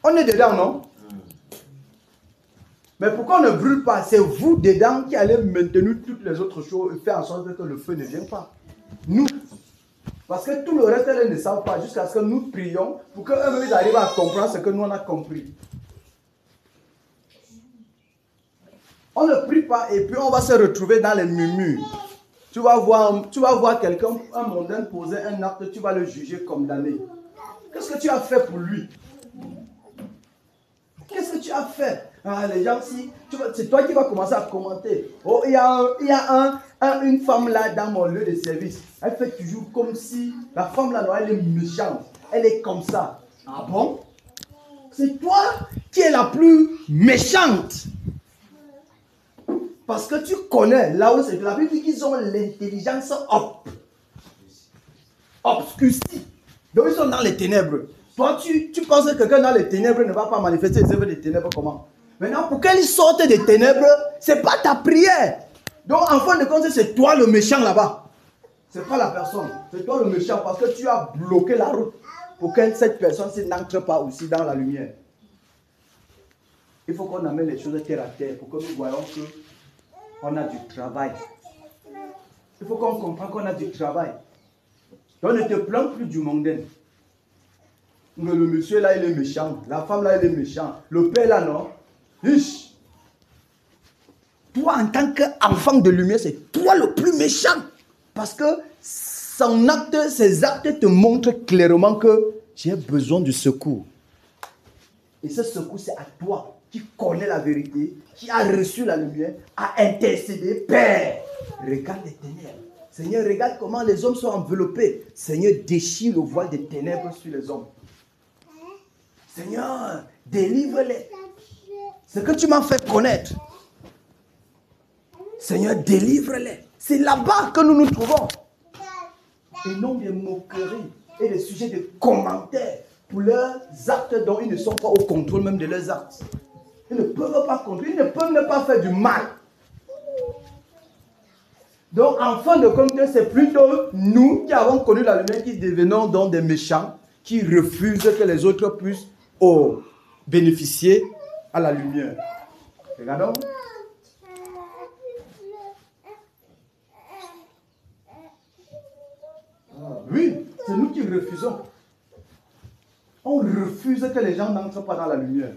On est dedans, non? Mais pourquoi on ne brûle pas? C'est vous dedans qui allez maintenir toutes les autres choses et faire en sorte que le feu ne vienne pas. Nous. Parce que tout le reste, elles ne savent pas jusqu'à ce que nous prions pour qu'eux-mêmes arrivent à comprendre ce que nous on a compris. On ne prie pas et puis on va se retrouver dans les murmures. Tu vas voir quelqu'un, un mondain poser un acte, tu vas le juger condamné. Qu'est-ce que tu as fait pour lui? Qu'est-ce que tu as fait? Ah, les gens, c'est toi qui vas commencer à commenter. Oh, il y a une femme là dans mon lieu de service. Elle fait toujours comme si la femme là, elle est méchante. Elle est comme ça. Ah bon? C'est toi qui es la plus méchante. Parce que tu connais là où c'est. La Bible dit qu'ils ont l'intelligence obscurcie. Donc ils sont dans les ténèbres. Toi, tu penses que quelqu'un dans les ténèbres ne va pas manifester les œuvres des ténèbres comment? Maintenant, pour qu'elle sorte des ténèbres, ce n'est pas ta prière. Donc, en fin de compte, c'est toi le méchant là-bas. Ce n'est pas la personne. C'est toi le méchant parce que tu as bloqué la route pour que cette personne n'entre pas aussi dans la lumière. Il faut qu'on amène les choses terre à terre pour que nous voyons qu'on a du travail. Il faut qu'on comprenne qu'on a du travail. Donc ne te plains plus du mondain. Le monsieur là, il est méchant. La femme là, elle est méchante. Le père là, non. Hich. Toi, en tant qu'enfant de lumière, c'est toi le plus méchant. Parce que ses actes te montrent clairement que j'ai besoin du secours. Et ce secours, c'est à toi qui connais la vérité, qui a reçu la lumière, à intercéder. Père, regarde les ténèbres. Seigneur, regarde comment les hommes sont enveloppés. Seigneur, déchire le voile des ténèbres sur les hommes. Seigneur, délivre-les. Ce que tu m'as fait connaître. Seigneur, délivre-les. C'est là-bas que nous nous trouvons. Et non des moqueries et des sujets de commentaires pour leurs actes dont ils ne sont pas au contrôle même de leurs actes. Ils ne peuvent pas contrôler, ils ne peuvent ne pas faire du mal. Donc, en fin de compte, c'est plutôt nous qui avons connu la lumière qui devenons donc des méchants, qui refusent que les autres puissent bénéficier à la lumière. Regardons. Oui, c'est nous qui refusons. On refuse que les gens n'entrent pas dans la lumière.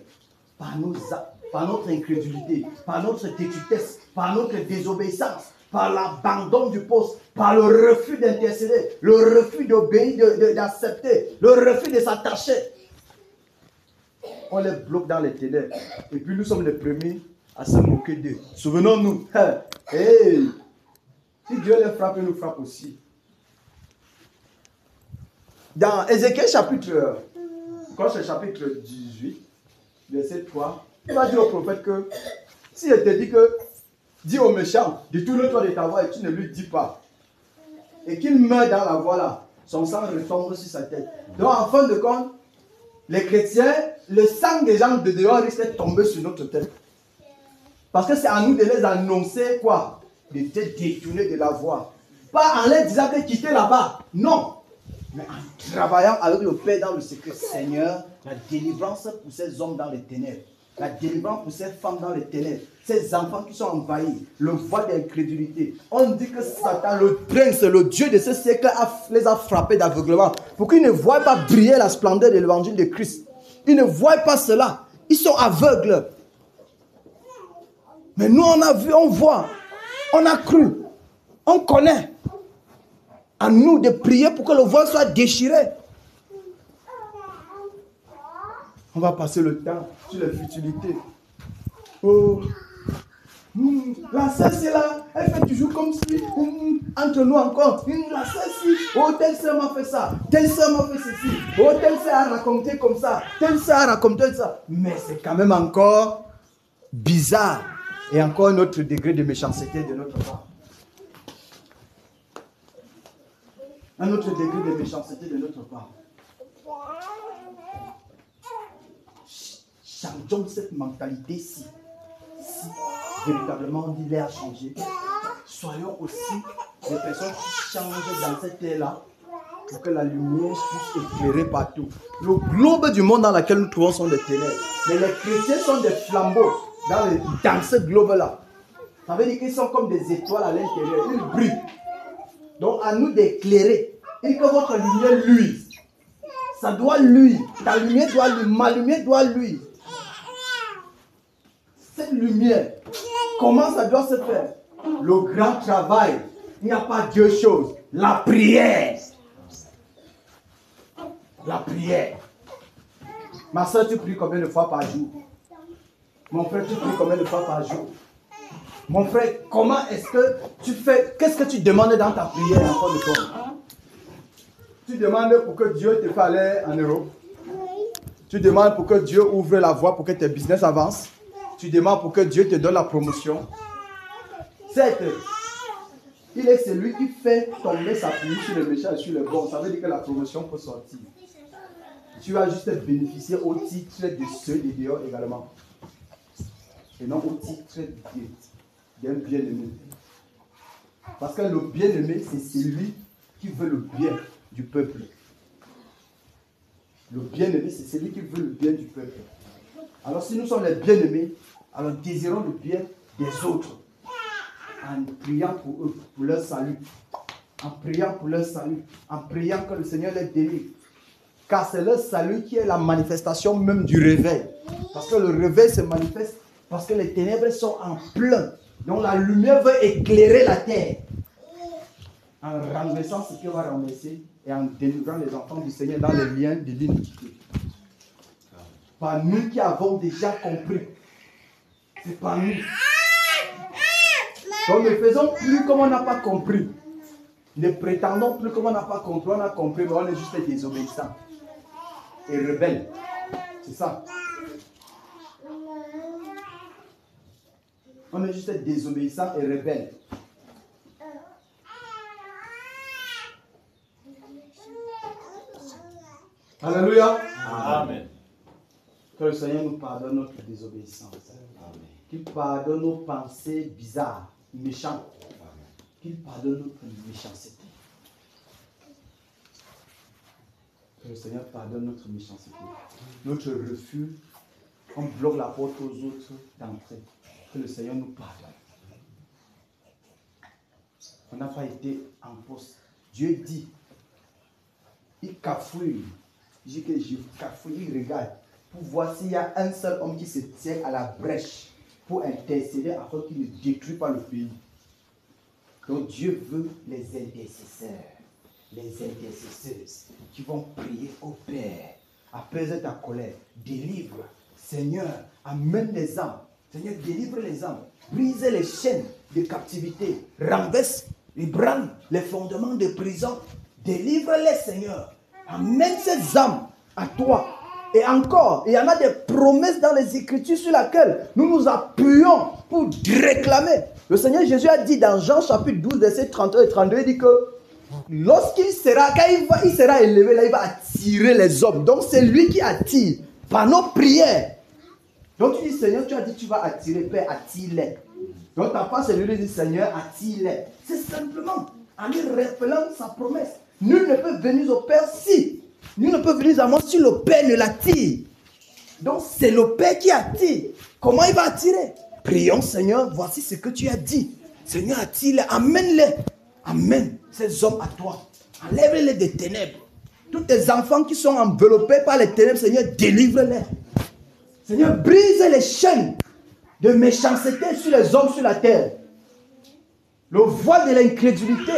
Par nos actes, par notre incrédulité, par notre têtutesse, par notre désobéissance, par l'abandon du poste, par le refus d'intercéder, le refus d'obéir, d'accepter, le refus de s'attacher. On les bloque dans les ténèbres. Et puis nous sommes les premiers à se moquer d'eux. Souvenons-nous. Hey, si Dieu les frappe, il nous frappe aussi. Dans Ézéchiel chapitre, quand c'est chapitre 18, verset 3, il va dire au prophète que si je te dis que, dis au méchant, détourne-toi de ta voie et tu ne lui dis pas, et qu'il meurt dans la voie là, son sang retombe sur sa tête. Donc en fin de compte, les chrétiens, le sang des gens de dehors risque de tomber sur notre tête. Parce que c'est à nous de les annoncer quoi? De te détourner de la voie. Pas en leur disant de quitter là-bas. Non. Mais en travaillant avec le Père dans le secret. Seigneur, la délivrance pour ces hommes dans les ténèbres. La délivrance pour ces femmes dans les ténèbres. Ces enfants qui sont envahis. Le voile d'incrédulité. On dit que Satan, le prince, le Dieu de ce siècle, les a frappés d'aveuglement. Pour qu'ils ne voient pas briller la splendeur de l'évangile de Christ. Ils ne voient pas cela. Ils sont aveugles. Mais nous, on a vu, on voit. On a cru. On connaît. À nous de prier pour que le voile soit déchiré. On va passer le temps sur les futilités. Oh, la sœur c'est là, elle fait toujours comme si, entre nous encore, la sœur si, oh telle sœur m'a fait ça, telle sœur m'a fait ceci, oh telle sœur a raconté comme ça, telle sœur a raconté ça. Mais c'est quand même encore bizarre et encore un autre degré de méchanceté de notre part. Un autre degré de méchanceté de notre part. Changeons cette mentalité-ci. Si véritablement il est à changer, soyons aussi des personnes qui changent dans cette terre-là pour que la lumière puisse éclairer partout. Le globe du monde dans lequel nous trouvons sont des ténèbres. Mais les chrétiens sont des flambeaux dans ce globe-là. Ça veut dire qu'ils sont comme des étoiles à l'intérieur. Ils brillent. Donc à nous d'éclairer. Et que votre lumière luise. Ça doit luire. Ta lumière doit luire. Ma lumière doit luire. Cette lumière, comment ça doit se faire? Le grand travail. Il n'y a pas deux choses. La prière. La prière. Ma soeur, tu pries combien de fois par jour? Mon frère, tu pries combien de fois par jour? Mon frère, comment est-ce que tu fais? Qu'est-ce que tu demandes dans ta prière en fin de compte? Tu demandes pour que Dieu te fasse aller en Europe. Tu demandes pour que Dieu ouvre la voie pour que tes business avancent. Tu demandes pour que Dieu te donne la promotion. Certes, il est celui qui fait tomber sa pluie sur les méchants et sur les bons. Ça veut dire que la promotion peut sortir. Tu vas juste bénéficier au titre de ceux de dehors également. Et non au titre d'un bien-aimé. Parce que le bien-aimé, c'est celui qui veut le bien du peuple. Le bien-aimé, c'est celui qui veut le bien du peuple. Alors si nous sommes les bien-aimés, alors désirons le bien des autres. En priant pour eux, pour leur salut. En priant pour leur salut. En priant que le Seigneur les délivre. Car c'est leur salut qui est la manifestation même du réveil. Parce que le réveil se manifeste parce que les ténèbres sont en plein. Donc la lumière veut éclairer la terre. En renversant ce qui va renverser et en délivrant les enfants du Seigneur dans les liens de l'iniquité. Par nous qui avons déjà compris. C'est par nous. Donc ne faisons plus comme on n'a pas compris. Ne prétendons plus comme on n'a pas compris. On a compris, mais on est juste désobéissants. Et rebelles. C'est ça. On est juste désobéissants et rebelles. Alléluia. Amen. Que le Seigneur nous pardonne notre désobéissance. Qu'il pardonne nos pensées bizarres, méchantes. Qu'il pardonne notre méchanceté. Que le Seigneur pardonne notre méchanceté. Notre refus, on bloque la porte aux autres d'entrer. Que le Seigneur nous pardonne. On n'a pas été en poste. Dieu dit, il cafouille. Il dit que je cafouille, il regarde pour voir s'il y a un seul homme qui se tient à la brèche pour intercéder afin qu'il ne détruise pas le pays. Donc Dieu veut les intercesseurs, les intercesseuses qui vont prier au Père, apaiser ta colère, délivre, Seigneur, amène les âmes, Seigneur, délivre les âmes, brise les chaînes de captivité, renverse, ébranle les fondements de prison, délivre-les, Seigneur, amène ces âmes à toi. Et encore, il y en a des promesses dans les Écritures sur lesquelles nous nous appuyons pour réclamer. Le Seigneur Jésus a dit dans Jean chapitre 12, versets 31 et 32, il dit que lorsqu'il sera, quand il sera élevé, là, il va attirer les hommes. Donc c'est lui qui attire par nos prières. Donc tu dis, Seigneur, tu as dit tu vas attirer, Père, attire-les. Donc ta part, c'est lui qui dit, Seigneur, attire-les. C'est simplement en lui rappelant sa promesse. Nul ne peut venir au Père si. Nul ne peut venir à moi si le Père ne l'attire. Donc c'est le Père qui attire. Comment il va attirer? Prions, Seigneur, voici ce que tu as dit. Seigneur, attire-les, amène-les. Amène ces hommes à toi. Enlève-les des ténèbres. Tous tes enfants qui sont enveloppés par les ténèbres, Seigneur, délivre-les. Seigneur, brise les chaînes de méchanceté sur les hommes sur la terre. Le voile de l'incrédulité.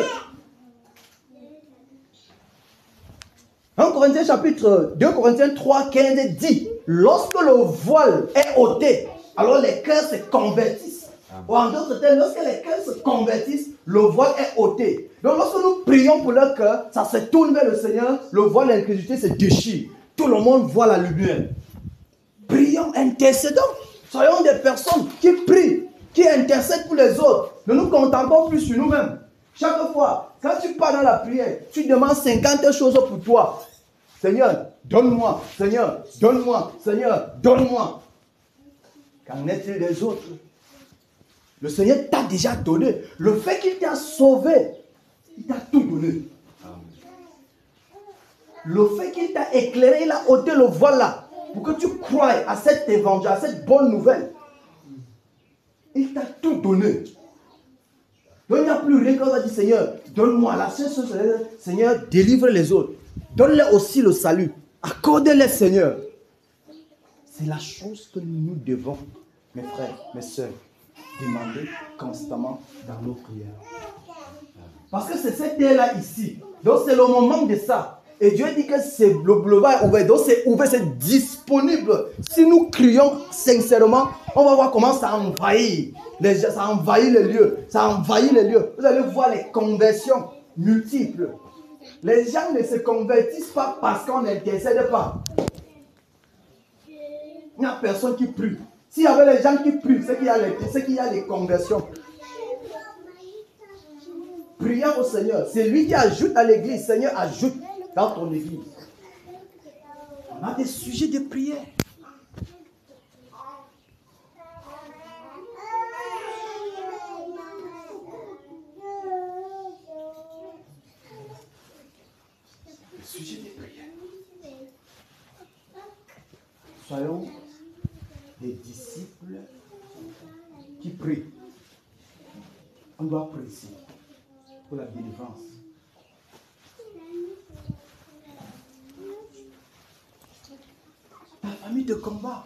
1 Corinthiens chapitre 2 Corinthiens 3, 15 dit, lorsque le voile est ôté, alors les cœurs se convertissent. Ou en d'autres termes, lorsque les cœurs se convertissent, le voile est ôté. Donc lorsque nous prions pour leur cœur, ça se tourne vers le Seigneur, le voile de l'incrédulité se déchire. Tout le monde voit la lumière. Prions, intercédons. Soyons des personnes qui prient, qui intercèdent pour les autres. Ne nous contentons plus sur nous-mêmes. Chaque fois, quand tu pars dans la prière, tu demandes 50 choses pour toi. Seigneur, donne-moi. Seigneur, donne-moi. Seigneur, donne-moi. Qu'en est-il des autres? Le Seigneur t'a déjà donné. Le fait qu'il t'a sauvé, il t'a tout donné. Le fait qu'il t'a éclairé, il a ôté le voile là. Pour que tu croies à cet évangile, à cette bonne nouvelle. Il t'a tout donné. Donc il n'y a plus rien qu'on va dire, Seigneur, donne-moi. La seule chose, Seigneur, délivre les autres. Donne-leur aussi le salut. Accorde-les, Seigneur. C'est la chose que nous devons, mes frères, mes soeurs, demander constamment dans nos prières. Parce que c'est cette terre-là ici. Donc c'est le moment de ça. Et Dieu dit que c'est le boulevard est ouvert. Donc c'est ouvert, c'est disponible. Si nous crions sincèrement, on va voir comment ça envahit. Ça envahit les lieux. Ça envahit les lieux. Vous allez voir les conversions multiples. Les gens ne se convertissent pas parce qu'on n'intercède pas. Il n'y a personne qui prie. S'il y avait les gens qui prient, c'est qu'il y a les conversions. Prions au Seigneur. C'est lui qui ajoute à l'église. Seigneur, ajoute dans ton église. On a des sujets de prière. soyons des disciples qui prient. On doit prier pour la délivrance. Ta famille te combat.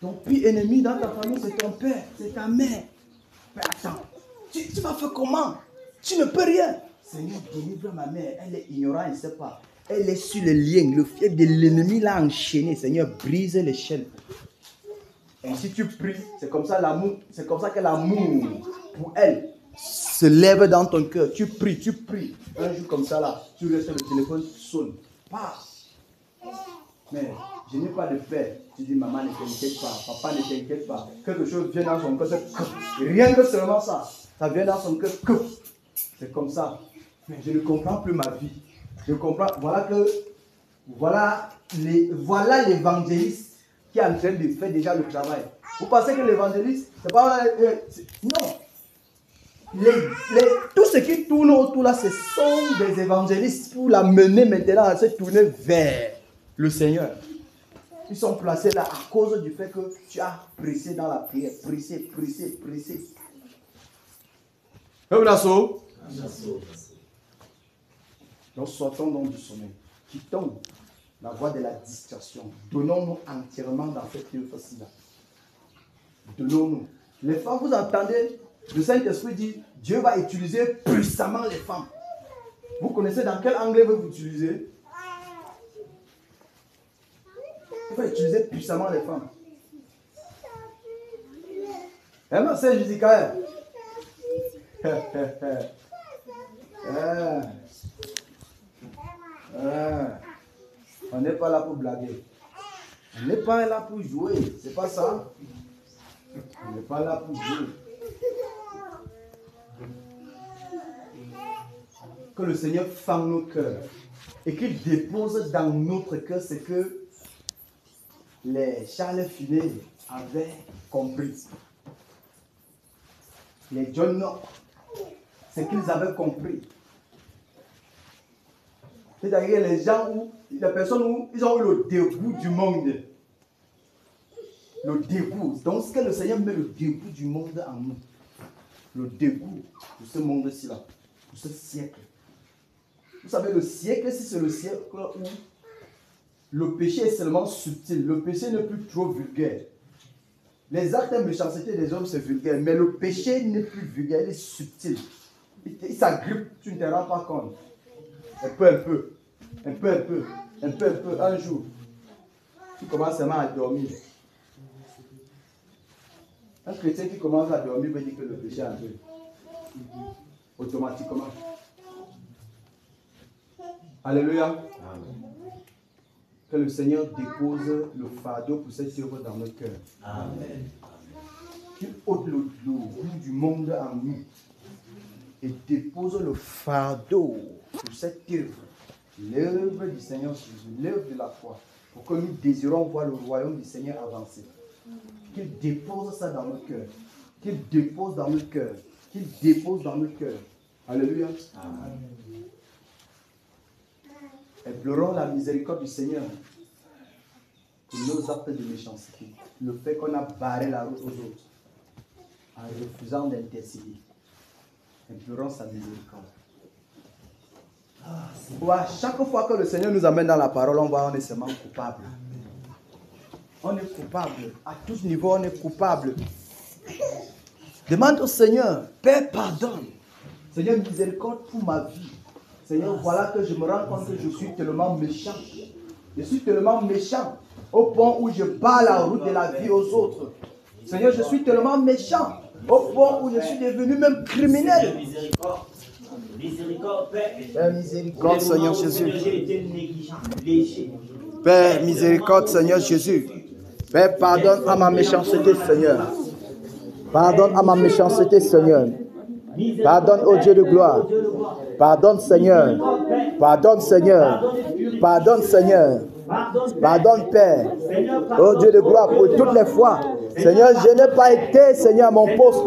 Ton pire ennemi dans ta famille, c'est ton père, c'est ta mère. Mais attends, tu vas faire comment? Tu ne peux rien. Seigneur, délivre ma mère. Elle est ignorante, elle ne sait pas. Elle est sur le lien. Le fiel de l'ennemi l'a enchaîné. Seigneur, brise les chaînes. Et si tu pries, c'est comme ça l'amour, c'est comme ça que l'amour pour elle se lève dans ton cœur. Tu pries, tu pries. Un jour comme ça là, tu restes, le téléphone sonne. Passe. Mais je n'ai pas de père. Tu dis maman ne t'inquiète pas, papa ne t'inquiète pas. Quelque chose vient dans son cœur. Rien que seulement ça. Ça vient dans son cœur. C'est comme ça. Mais je ne comprends plus ma vie. Je comprends. Voilà l'évangéliste qui est en train de faire déjà le travail. Vous pensez que l'évangéliste, c'est pas... non. Tout ce qui tourne autour là, ce sont des évangélistes pour la mener maintenant à se tourner vers le Seigneur. Ils sont placés là à cause du fait que tu as pressé dans la prière. Pressé. Donc sortons donc du sommeil. Quittons la voie de la distraction. Donnons-nous entièrement dans cette œuvre-ci là. Donnons-nous. Les femmes, vous entendez, le Saint-Esprit dit, Dieu va utiliser puissamment les femmes. Vous connaissez dans quel anglais vous utilisez? Il va utiliser puissamment les femmes. Hein, c'est Jessica. On n'est pas là pour blaguer. On n'est pas là pour jouer. C'est pas ça. On n'est pas là pour jouer. Que le Seigneur femme nos cœurs et qu'il dépose dans notre cœur ce que les Charles Finet avaient compris. Les John Knox, ce qu'ils avaient compris. C'est-à-dire les gens les personnes où ils ont eu le dégoût du monde. Le dégoût. Donc ce que le Seigneur met le dégoût du monde en nous. Le dégoût de ce monde-ci là. De ce siècle. Vous savez, le siècle, si c'est le siècle où le péché est seulement subtil. Le péché n'est plus trop vulgaire. Les actes de méchanceté des hommes, c'est vulgaire. Mais le péché n'est plus vulgaire, il est subtil. Il s'agrippe, tu ne te rends pas compte. Un peu, un jour, tu commences seulement à dormir. Un chrétien qui commence à dormir veut dire que le péché est entré. Automatiquement. Alléluia. Amen. Que le Seigneur dépose le fardeau pour cette œuvre dans notre cœur. Amen. Qu'il ôte le goût du monde en nous et dépose le fardeau pour cette œuvre. L'œuvre du Seigneur Jésus, l'œuvre de la foi, pour que nous désirons voir le royaume du Seigneur avancer. Qu'il dépose ça dans nos cœurs. Qu'il dépose dans nos cœurs. Qu'il dépose dans nos cœurs. Alléluia. Amen. Implorons la miséricorde du Seigneur pour nos actes de méchanceté. Le fait qu'on a barré la route aux autres en refusant d'intercéder. Implorons sa miséricorde. Chaque fois que le Seigneur nous amène dans la parole, on est seulement coupable. On est coupable. À tous niveaux, on est coupable. Demande au Seigneur, Père, pardonne. Seigneur, miséricorde pour ma vie. Seigneur, voilà que je me rends compte que je suis tellement méchant. Je suis tellement méchant au point où je bats la route de la vie aux autres. Seigneur, je suis tellement méchant au point où je suis devenu même criminel. Miséricorde, Père. Père, miséricorde, Seigneur Jésus. Père, miséricorde, Seigneur Jésus. Père, pardonne à ma méchanceté, Seigneur. Pardonne à ma méchanceté, Seigneur. Pardonne au Dieu de gloire. Pardonne, Seigneur. Pardonne, Seigneur. Pardonne, Seigneur. Pardonne, Père. Au Dieu de gloire, pour toutes les fois Seigneur, je n'ai pas été, Seigneur, à mon poste.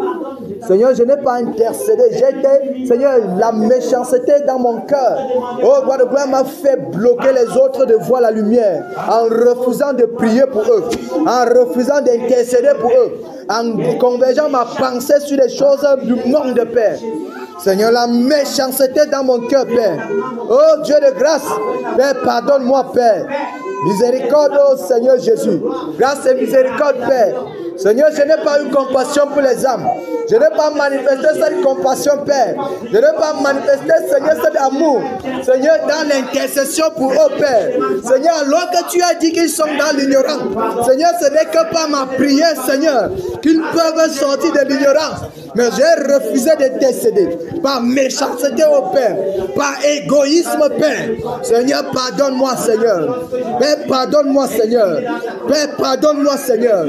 Seigneur, je n'ai pas intercédé. J'ai été, Seigneur, la méchanceté dans mon cœur. Oh, roi de gloire m'a fait bloquer les autres de voir la lumière en refusant de prier pour eux, en refusant d'intercéder pour eux, en convergeant ma pensée sur les choses du monde de Père. Seigneur, la méchanceté dans mon cœur, Père. Oh Dieu de grâce, Père, pardonne-moi, Père. Miséricorde, oh Seigneur Jésus. Grâce et miséricorde, Père. Seigneur, je n'ai pas eu compassion pour les âmes. Je n'ai pas manifesté cette compassion, Père. Je n'ai pas manifesté, Seigneur, cet amour. Seigneur, dans l'intercession pour eux, Père. Seigneur, alors que tu as dit qu'ils sont dans l'ignorance. Seigneur, ce n'est que par ma prière, Seigneur, qu'ils peuvent sortir de l'ignorance. Mais j'ai refusé de décéder par méchanceté au Père, par égoïsme, Père. Seigneur, pardonne-moi, Seigneur. Père, pardonne-moi, Seigneur. Père, pardonne-moi, Seigneur.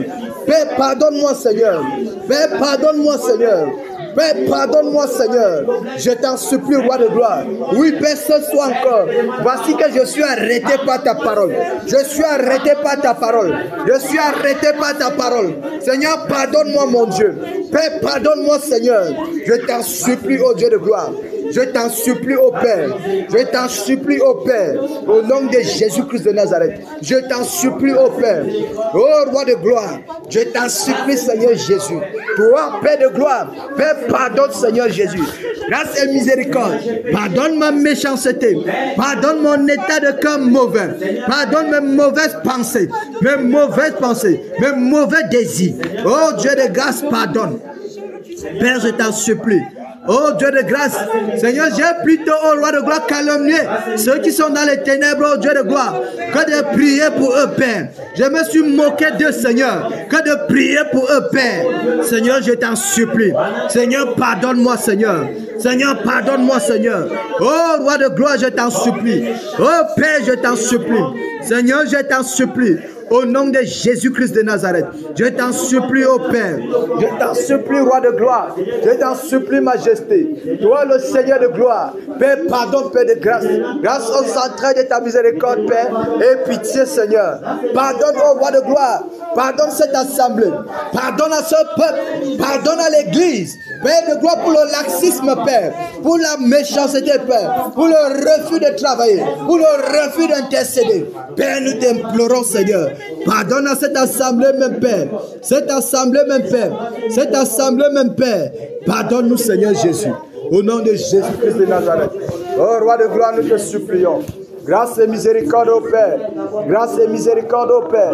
Père, pardonne-moi, Seigneur. Père, pardonne-moi, Seigneur. Père, pardonne-moi, Seigneur. Je t'en supplie, roi de gloire. Oui, Père, ce soir encore. Voici que je suis arrêté par ta parole. Je suis arrêté par ta parole. Je suis arrêté par ta parole. Seigneur, pardonne-moi, mon Dieu. Père, pardonne-moi, Seigneur. Je t'en supplie, ô Dieu de gloire. Je t'en supplie, ô Père. Je t'en supplie, ô Père. Au nom de Jésus-Christ de Nazareth. Je t'en supplie, ô Père. Ô roi de gloire. Je t'en supplie, Seigneur Jésus. Toi, Père de gloire. Père, pardonne, Seigneur Jésus. Grâce et miséricorde. Pardonne ma méchanceté. Pardonne mon état de cœur mauvais. Pardonne mes mauvaises pensées. Mes mauvaises pensées. Mes mauvais désirs. Oh Dieu de grâce, pardonne. Père, je t'en supplie. Oh Dieu de grâce, Seigneur, j'ai plutôt, oh roi de gloire, calomnié ceux qui sont dans les ténèbres, oh Dieu de gloire, que de prier pour eux, Père. Je me suis moqué d'eux, Seigneur, que de prier pour eux, Père. Seigneur, je t'en supplie. Seigneur, pardonne-moi, Seigneur. Seigneur, pardonne-moi, Seigneur. Oh roi de gloire, je t'en supplie. Oh Père, je t'en supplie. Seigneur, je t'en supplie. Au nom de Jésus-Christ de Nazareth, je t'en supplie, ô Père. Je t'en supplie, roi de gloire. Je t'en supplie, majesté. Toi, le Seigneur de gloire. Père, pardonne, Père de grâce. Grâce au centre de ta miséricorde, Père. Et pitié, Seigneur. Pardonne, ô roi de gloire. Pardonne cette assemblée. Pardonne à ce peuple. Pardonne à l'église. Père de gloire, pour le laxisme, Père. Pour la méchanceté, Père. Pour le refus de travailler. Pour le refus d'intercéder. Père, nous t'implorons, Seigneur. Pardonne à cette assemblée, même Père. Cette assemblée, même Père. Cette assemblée, même Père. Pardonne-nous, Seigneur Jésus. Au nom de Jésus-Christ de Nazareth. Oh, roi de gloire, nous te supplions. Grâce et miséricorde au Père. Grâce et miséricorde au Père.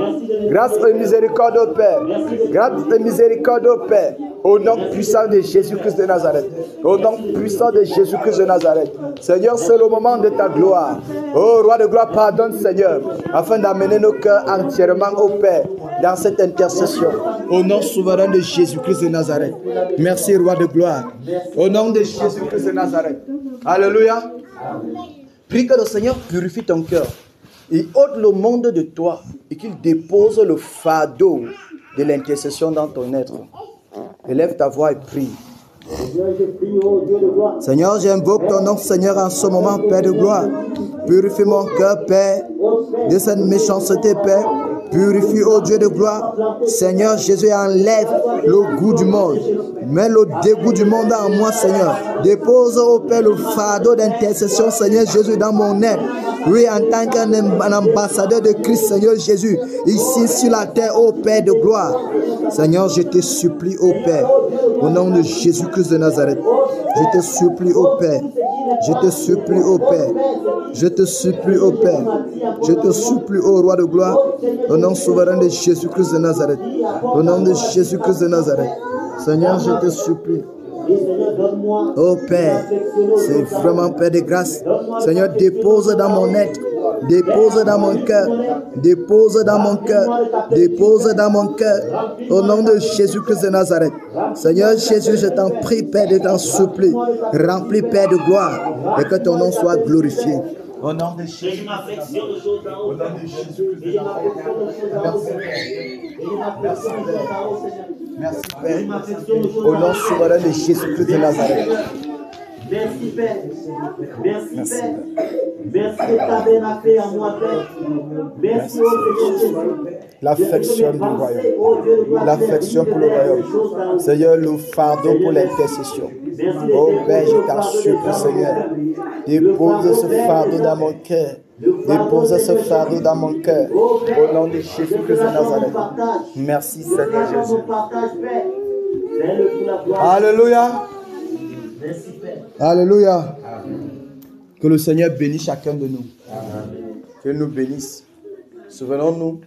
Grâce et miséricorde au Père. Grâce et miséricorde au Père. Au nom puissant de Jésus-Christ de Nazareth. Au nom puissant de Jésus-Christ de Nazareth. Seigneur, c'est le moment de ta gloire. Oh, roi de gloire, pardonne, Seigneur, afin d'amener nos cœurs entièrement au Père dans cette intercession. Au nom souverain de Jésus-Christ de Nazareth. Merci, roi de gloire. Au nom de Jésus-Christ de Nazareth. Alléluia. Prie que le Seigneur purifie ton cœur. Il ôte le monde de toi et qu'il dépose le fardeau de l'intercession dans ton être. Élève ta voix et prie. Seigneur, j'invoque ton nom, Seigneur, en ce moment, Père de gloire. Purifie mon cœur, Père, de cette méchanceté, Père. Purifie, ô Dieu de gloire. Seigneur Jésus, enlève le goût du monde. Mets le dégoût du monde en moi, Seigneur. Dépose, ô Père, le fardeau d'intercession, Seigneur Jésus, dans mon être. Oui, en tant qu'un ambassadeur de Christ, Seigneur Jésus, ici sur la terre, ô Père de gloire. Seigneur, je te supplie, ô Père, au nom de Jésus-Christ de Nazareth. Je te supplie, ô Père. Je te supplie, ô Père. Je te supplie, ô Père. Je te supplie, ô Roi de gloire, au nom souverain de Jésus-Christ de Nazareth. Au nom de Jésus-Christ de Nazareth. Seigneur, je te supplie. Oh Père, c'est vraiment Père de grâce. Seigneur, dépose dans mon être. Dépose dans mon cœur. Dépose dans mon cœur. Dépose dans mon cœur. Au nom de Jésus-Christ de Nazareth. Seigneur Jésus, je t'en prie, Père, de t'en supplie. Remplis, Père de gloire. Et que ton nom soit glorifié. Au nom de Jésus. Au nom de Jésus-Christ de Nazareth. Merci, Père. Merci, Père. Au nom souverain de Jésus-Christ de Nazareth. Merci, Père. Merci, Père. Merci que ta veine a fait en moi, Père. Merci, oh Seigneur Jésus. L'affection du royaume. L'affection pour le royaume. Seigneur, le fardeau pour l'intercession. Oh Père, je t'en supplie, Seigneur. Dépose ce fardeau dans mon cœur. Dépose ce fardeau dans mon cœur. Au nom de Jésus-Christ de Nazareth. Merci, Seigneur Jésus. Alléluia. Alléluia. Que le Seigneur bénisse chacun de nous. Qu'il nous bénisse. Souvenons-nous,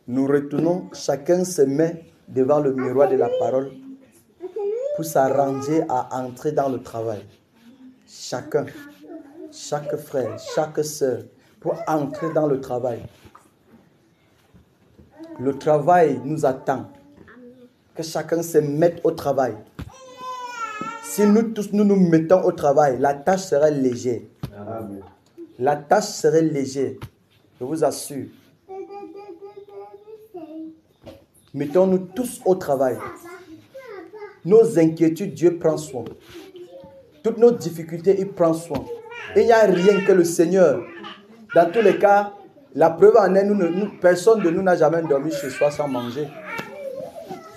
nous retournons, chacun se met devant le miroir de la parole pour s'arranger à entrer dans le travail. Chacun, chaque frère, chaque sœur, pour entrer dans le travail. Le travail nous attend. Que chacun se mette au travail. Si nous tous nous mettons au travail, la tâche serait légère. La tâche serait légère. Je vous assure. Mettons-nous tous au travail. Nos inquiétudes, Dieu prend soin. Toutes nos difficultés, il prend soin. Il n'y a rien que le Seigneur. Dans tous les cas, la preuve en est, personne de nous n'a jamais dormi chez soi sans manger.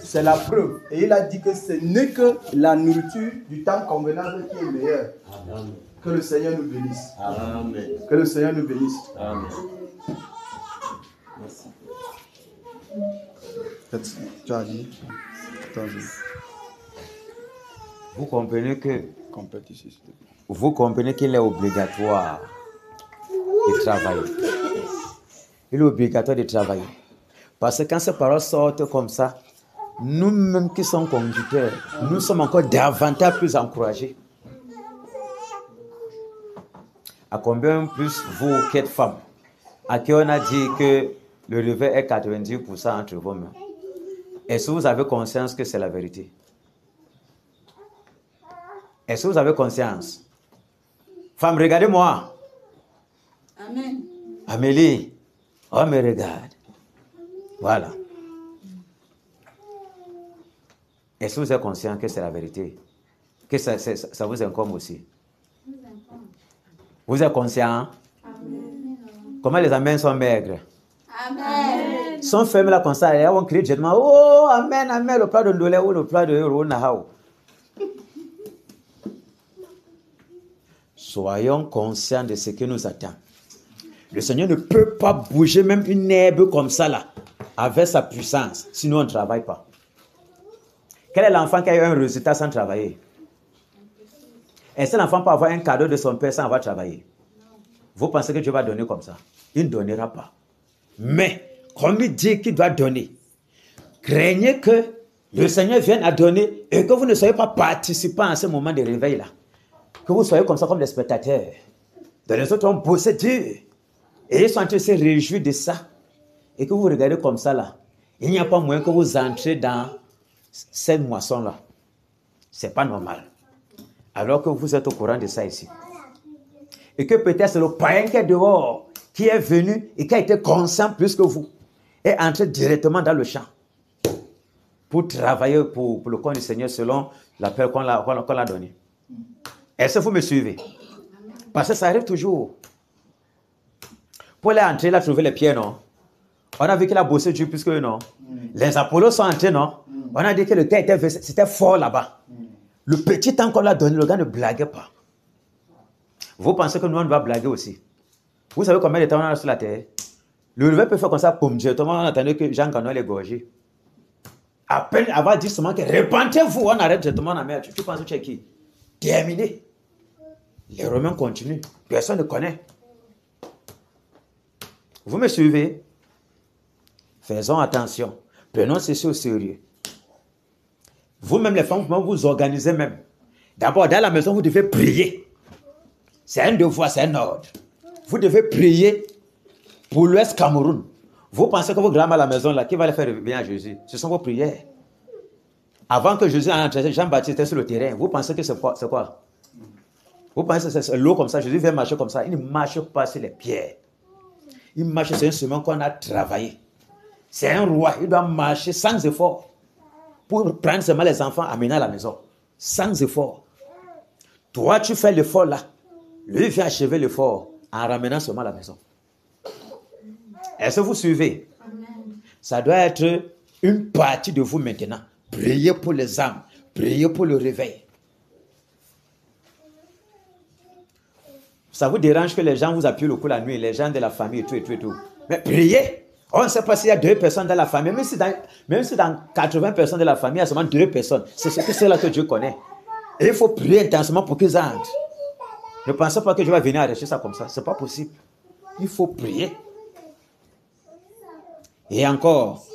C'est la preuve. Et il a dit que ce n'est que la nourriture du temps convenable qui est meilleure. Amen. Que le Seigneur nous bénisse. Amen. Que le Seigneur nous bénisse. Amen. Merci. Tu as dit. Vous comprenez qu'il est obligatoire de travailler. Il est obligatoire de travailler. Parce que quand ces paroles sortent comme ça, nous-mêmes qui sommes conducteurs, nous sommes encore davantage plus encouragés. À combien plus vous qui êtes femmes, à qui on a dit que le lever est 90% entre vos mains. Est-ce que vous avez conscience que c'est la vérité? Est-ce que vous avez conscience? Femme, regardez-moi. Amen. Amélie, on me regarde. Voilà. Est-ce que vous êtes conscient que c'est la vérité? Que ça vous incombe aussi? Vous êtes conscient? Amen. Comment les amens sont maigres? Amen. Sont fermes là comme ça, et on crie directement, oh, amen, amen, le plat de dolé ou le plat de euro, nahao. Soyons conscients de ce qui nous attend. Le Seigneur ne peut pas bouger même une herbe comme ça là, avec sa puissance, sinon on ne travaille pas. Quel est l'enfant qui a eu un résultat sans travailler? Est-ce que l'enfant peut avoir un cadeau de son père sans avoir travaillé? Vous pensez que Dieu va donner comme ça? Il ne donnera pas. Mais, comme il dit qu'il doit donner, craignez que le Seigneur vienne à donner et que vous ne soyez pas participants à ce moment de réveil-là. Que vous soyez comme ça, comme des spectateurs. Dans les autres ont bossé Dieu. Et ils sont en train de se réjouir de ça. Et que vous regardez comme ça là. Il n'y a pas moyen que vous entrez dans cette moisson-là. Ce n'est pas normal. Alors que vous êtes au courant de ça ici. Et que peut-être c'est le païen qui est dehors, qui est venu et qui a été conscient plus que vous, est entré directement dans le champ pour travailler pour le compte du Seigneur selon l'appel qu'on l'a donné. Est-ce que vous me suivez? Parce que ça arrive toujours. Pour aller entrer, il a trouvé les pieds, non? On a vu qu'il a bossé Dieu plus que non. Les Apollos sont entrés, non? On a dit que le gars c'était fort là-bas. Le petit temps qu'on l'a donné, le gars ne blaguait pas. Vous pensez que nous, on va blaguer aussi? Vous savez combien de temps on a sur la terre? Le lever peut faire comme ça, pour Dieu. Tout le monde a entendu que Jean Canon est gorgé. À peine avant de dire seulement que repentez-vous, on arrête directement la mer. Tu penses que tu es qui? Terminé. Les Romains continuent. Personne ne connaît. Vous me suivez? Faisons attention. Prenons ceci au sérieux. Vous-même, les femmes, vous vous organisez même. D'abord, dans la maison, vous devez prier. C'est un devoir, c'est un ordre. Vous devez prier pour l'Ouest Cameroun. Vous pensez que vos grands à la maison, là, qui va les faire revenir à Jésus? Ce sont vos prières. Avant que Jésus entre, Jean-Baptiste était sur le terrain. Vous pensez que c'est quoi? Vous pensez que c'est l'eau comme ça? Jésus vient marcher comme ça. Il ne marche pas sur les pierres. Il marche sur un chemin qu'on a travaillé. C'est un roi. Il doit marcher sans effort pour prendre seulement les enfants amenés à la maison. Sans effort. Toi, tu fais l'effort là. Lui vient achever l'effort en ramenant seulement la maison. Est-ce que vous suivez? Ça doit être une partie de vous maintenant. Priez pour les âmes. Priez pour le réveil. Ça vous dérange que les gens vous appuient le cou la nuit, les gens de la famille, tout. Mais priez. On ne sait pas s'il y a 2 personnes dans la famille. Même si dans 80 personnes de la famille, il y a seulement 2 personnes. C'est cela que Dieu connaît. Et il faut prier intensement pour qu'ils entrent. Ne pensez pas que Dieu va venir arracher ça comme ça. Ce n'est pas possible. Il faut prier. Et encore,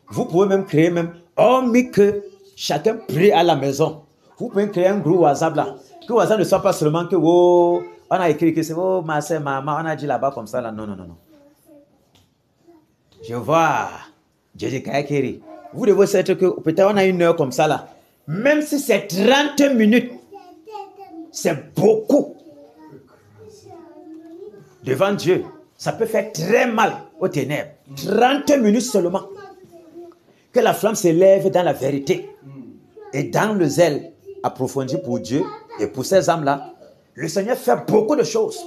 vous pouvez même créer hormis que chacun prie à la maison. Vous pouvez créer un groupe WhatsApp là. Que WhatsApp ne soit pas seulement que on a écrit que c'est ma soeur, maman, on a dit là-bas comme ça là. Non. Je vois. Vous devez savoir que peut-être on a 1 heure comme ça là. Même si c'est 30 minutes, c'est beaucoup. Devant Dieu, ça peut faire très mal aux ténèbres. 30 minutes seulement. Que la flamme s'élève dans la vérité et dans le zèle approfondi pour Dieu et pour ces âmes-là. Le Seigneur fait beaucoup de choses.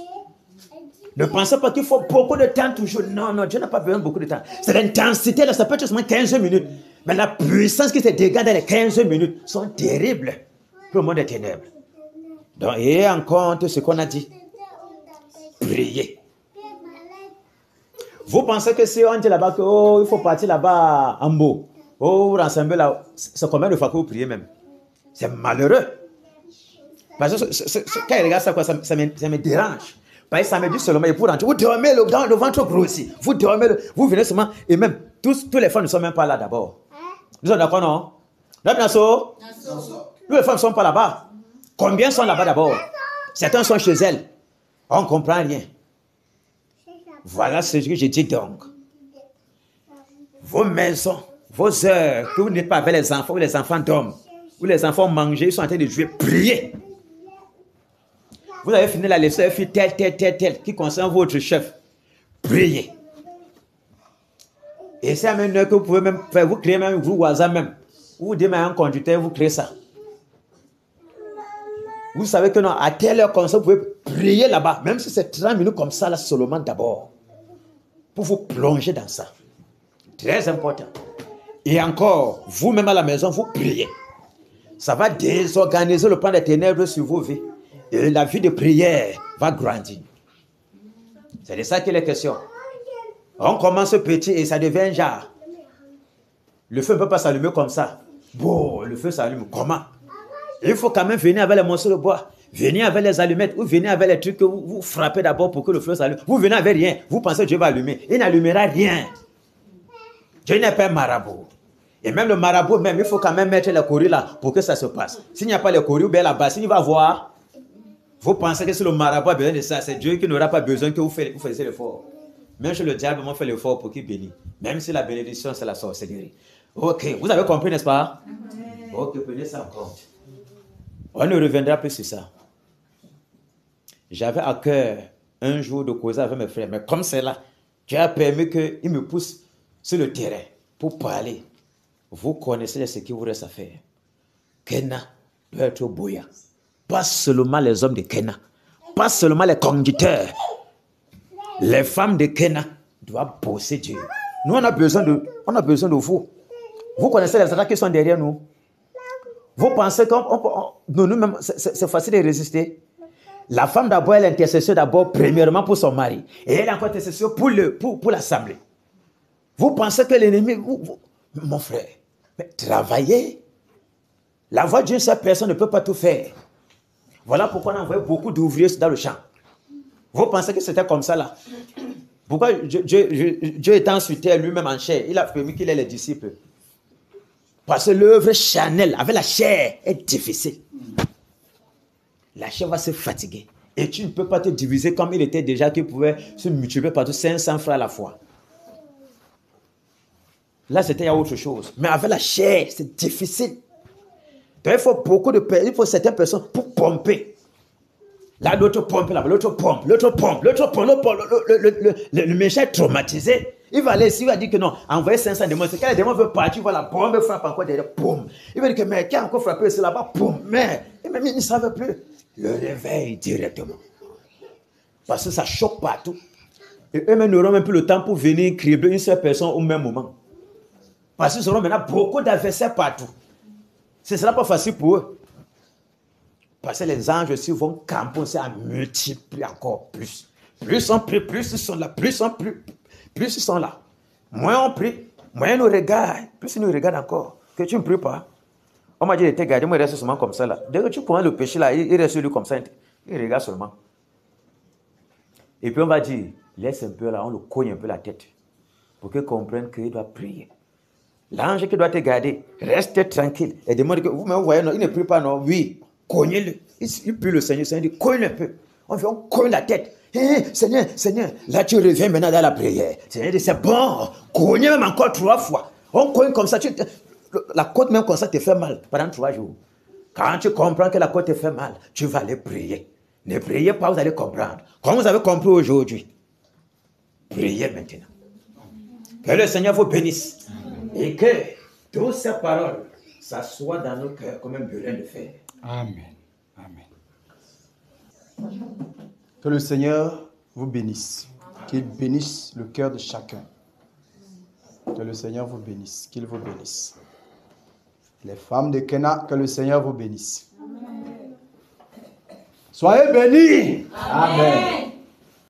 Ne pensez pas qu'il faut beaucoup de temps toujours. Non, Dieu n'a pas besoin de beaucoup de temps. C'est l'intensité, là, ça peut être seulement 15 minutes. Mais la puissance qui se dégage dans les 15 minutes sont terribles pour le monde des ténèbres. Donc, ayez en compte ce qu'on a dit. Priez. Vous pensez que si on dit là-bas qu'il faut partir là-bas en beau, vous rassembler là, c'est combien de fois que vous priez même? C'est malheureux. Parce que quand il regarde ça, quoi, ça me dérange. Parce que ça me dit seulement, et pour rentrer, vous dormez, le ventre grossit. Vous dormez, vous venez seulement, et même, tous les femmes ne sont même pas là d'abord. Nous sommes d'accord, non? Tous les femmes ne sont pas là-bas. Combien sont là-bas d'abord? Certains sont chez elles. On ne comprend rien. Voilà ce que je dis donc. Vos maisons, vos heures, que vous n'êtes pas avec les enfants, où les enfants dorment, où les enfants mangent, ils sont en train de jouer, priez. Vous avez fini la leçon, vous faites tel, qui concerne votre chef. Priez. Et c'est même que vous pouvez même faire, vous créez même un groupe WhatsApp même. Vous dites un conducteur, vous créez ça. Vous savez que non, à telle heure comme ça, vous pouvez prier là-bas, même si c'est 30 minutes comme ça, là, seulement d'abord. Pour vous plonger dans ça. Très important. Et encore, vous-même à la maison, vous priez. Ça va désorganiser le plan des ténèbres sur vos vies. Et la vie de prière va grandir. C'est de ça qu'il est question. On commence petit et ça devient un genre. Le feu ne peut pas s'allumer comme ça. Bon, le feu s'allume. Comment? Il faut quand même venir avec les morceaux de bois. Venir avec les allumettes ou venir avec les trucs que vous frappez d'abord pour que le feu s'allume. Vous venez avec rien. Vous pensez que Dieu va allumer. Il n'allumera rien. Dieu n'est pas un marabout. Et même le marabout, même, il faut quand même mettre les courriers là pour que ça se passe. S'il n'y a pas les courriers ou bien la bassine, il va voir. Vous pensez que si le marabout a besoin de ça, c'est Dieu qui n'aura pas besoin que vous fassiez l'effort. Même si le diable m'a fait l'effort pour qu'il bénisse. Même si la bénédiction, c'est la sorcellerie. Ok, vous avez compris, n'est-ce pas? Ok, prenez ça en compte. On ne reviendra plus sur ça. J'avais à cœur un jour de causer avec mes frères, mais comme c'est là, Dieu a permis qu'ils me poussent sur le terrain pour parler. Vous connaissez ce qu'il vous reste à faire. Kena doit être bouillant. Pas seulement les hommes de Kena, pas seulement les conducteurs. Les femmes de Kena doivent bosser Dieu. Nous, on a besoin de vous. Vous connaissez les attaques qui sont derrière nous. Vous pensez que nous-mêmes, c'est facile de résister. La femme d'abord, elle intercession d'abord, premièrement pour son mari. Et elle est encore intercession pour l'assemblée. Vous pensez que l'ennemi, mon frère, mais travaillez. La voix d'une seule personne ne peut pas tout faire. Voilà pourquoi on a envoyé beaucoup d'ouvriers dans le champ. Vous pensez que c'était comme ça là? Pourquoi Dieu étant sur terre lui-même en chair, il a permis qu'il ait les disciples? Parce que l'œuvre charnelle avec la chair est difficile. La chair va se fatiguer. Et tu ne peux pas te diviser comme il était déjà, qu'il pouvait se multiplier par 500 frères à la fois. Là, c'était autre chose. Mais avec la chair, c'est difficile. Donc, il faut beaucoup de personnes, il faut certaines personnes pour pomper. Là, l'autre pompe, là, l'autre pompe. Le méchant est traumatisé. Il va aller ici, il va dire que non, envoyer 500 démons. C'est quand les démons veulent partir, voilà, bombe frappe encore derrière, boum. Il va dire que, mais qui a encore frappé ici là-bas, boum. Mais Eux-mêmes, ils ne savent plus. Le réveil directement. Parce que ça choque partout. Et eux-mêmes n'auront même plus le temps pour venir cribler une seule personne au même moment. Parce qu'ils auront maintenant beaucoup d'adversaires partout. Ce ne sera pas facile pour eux. Parce que les anges aussi vont camper à multiplier encore plus. Plus on prie, plus ils sont là. Plus ils sont là. Moins on prie, moins ils nous regardent. Plus ils nous regardent encore. Que tu ne pries pas. On m'a dit, il gardé, moi il reste seulement comme ça là. Dès que tu commences le péché là, il reste lui comme ça. Il regarde seulement. Et puis on va dire, laisse un peu là, on le cogne un peu la tête. Pour qu'il comprenne qu'il doit prier. L'ange qui doit te garder, reste tranquille. Et demande que vous-même, vous voyez, non, il ne prie pas, non. Oui, cognez-le. Il prie le Seigneur, dit, cogne un peu. On cogne la tête. Seigneur, là tu reviens maintenant dans la prière. Seigneur dit, c'est bon, cognez même encore 3 fois. On cogne comme ça, la côte même comme ça te fait mal pendant 3 jours. Quand tu comprends que la côte te fait mal, tu vas aller prier. Ne priez pas, vous allez comprendre. Comme vous avez compris aujourd'hui, priez maintenant. Que le Seigneur vous bénisse. Et que toutes ces paroles s'assoient dans nos cœurs comme un burin de fer. Amen. Amen. Que le Seigneur vous bénisse. Qu'il bénisse le cœur de chacun. Que le Seigneur vous bénisse. Qu'il vous bénisse. Les femmes de Kena, que le Seigneur vous bénisse. Soyez bénis. Amen.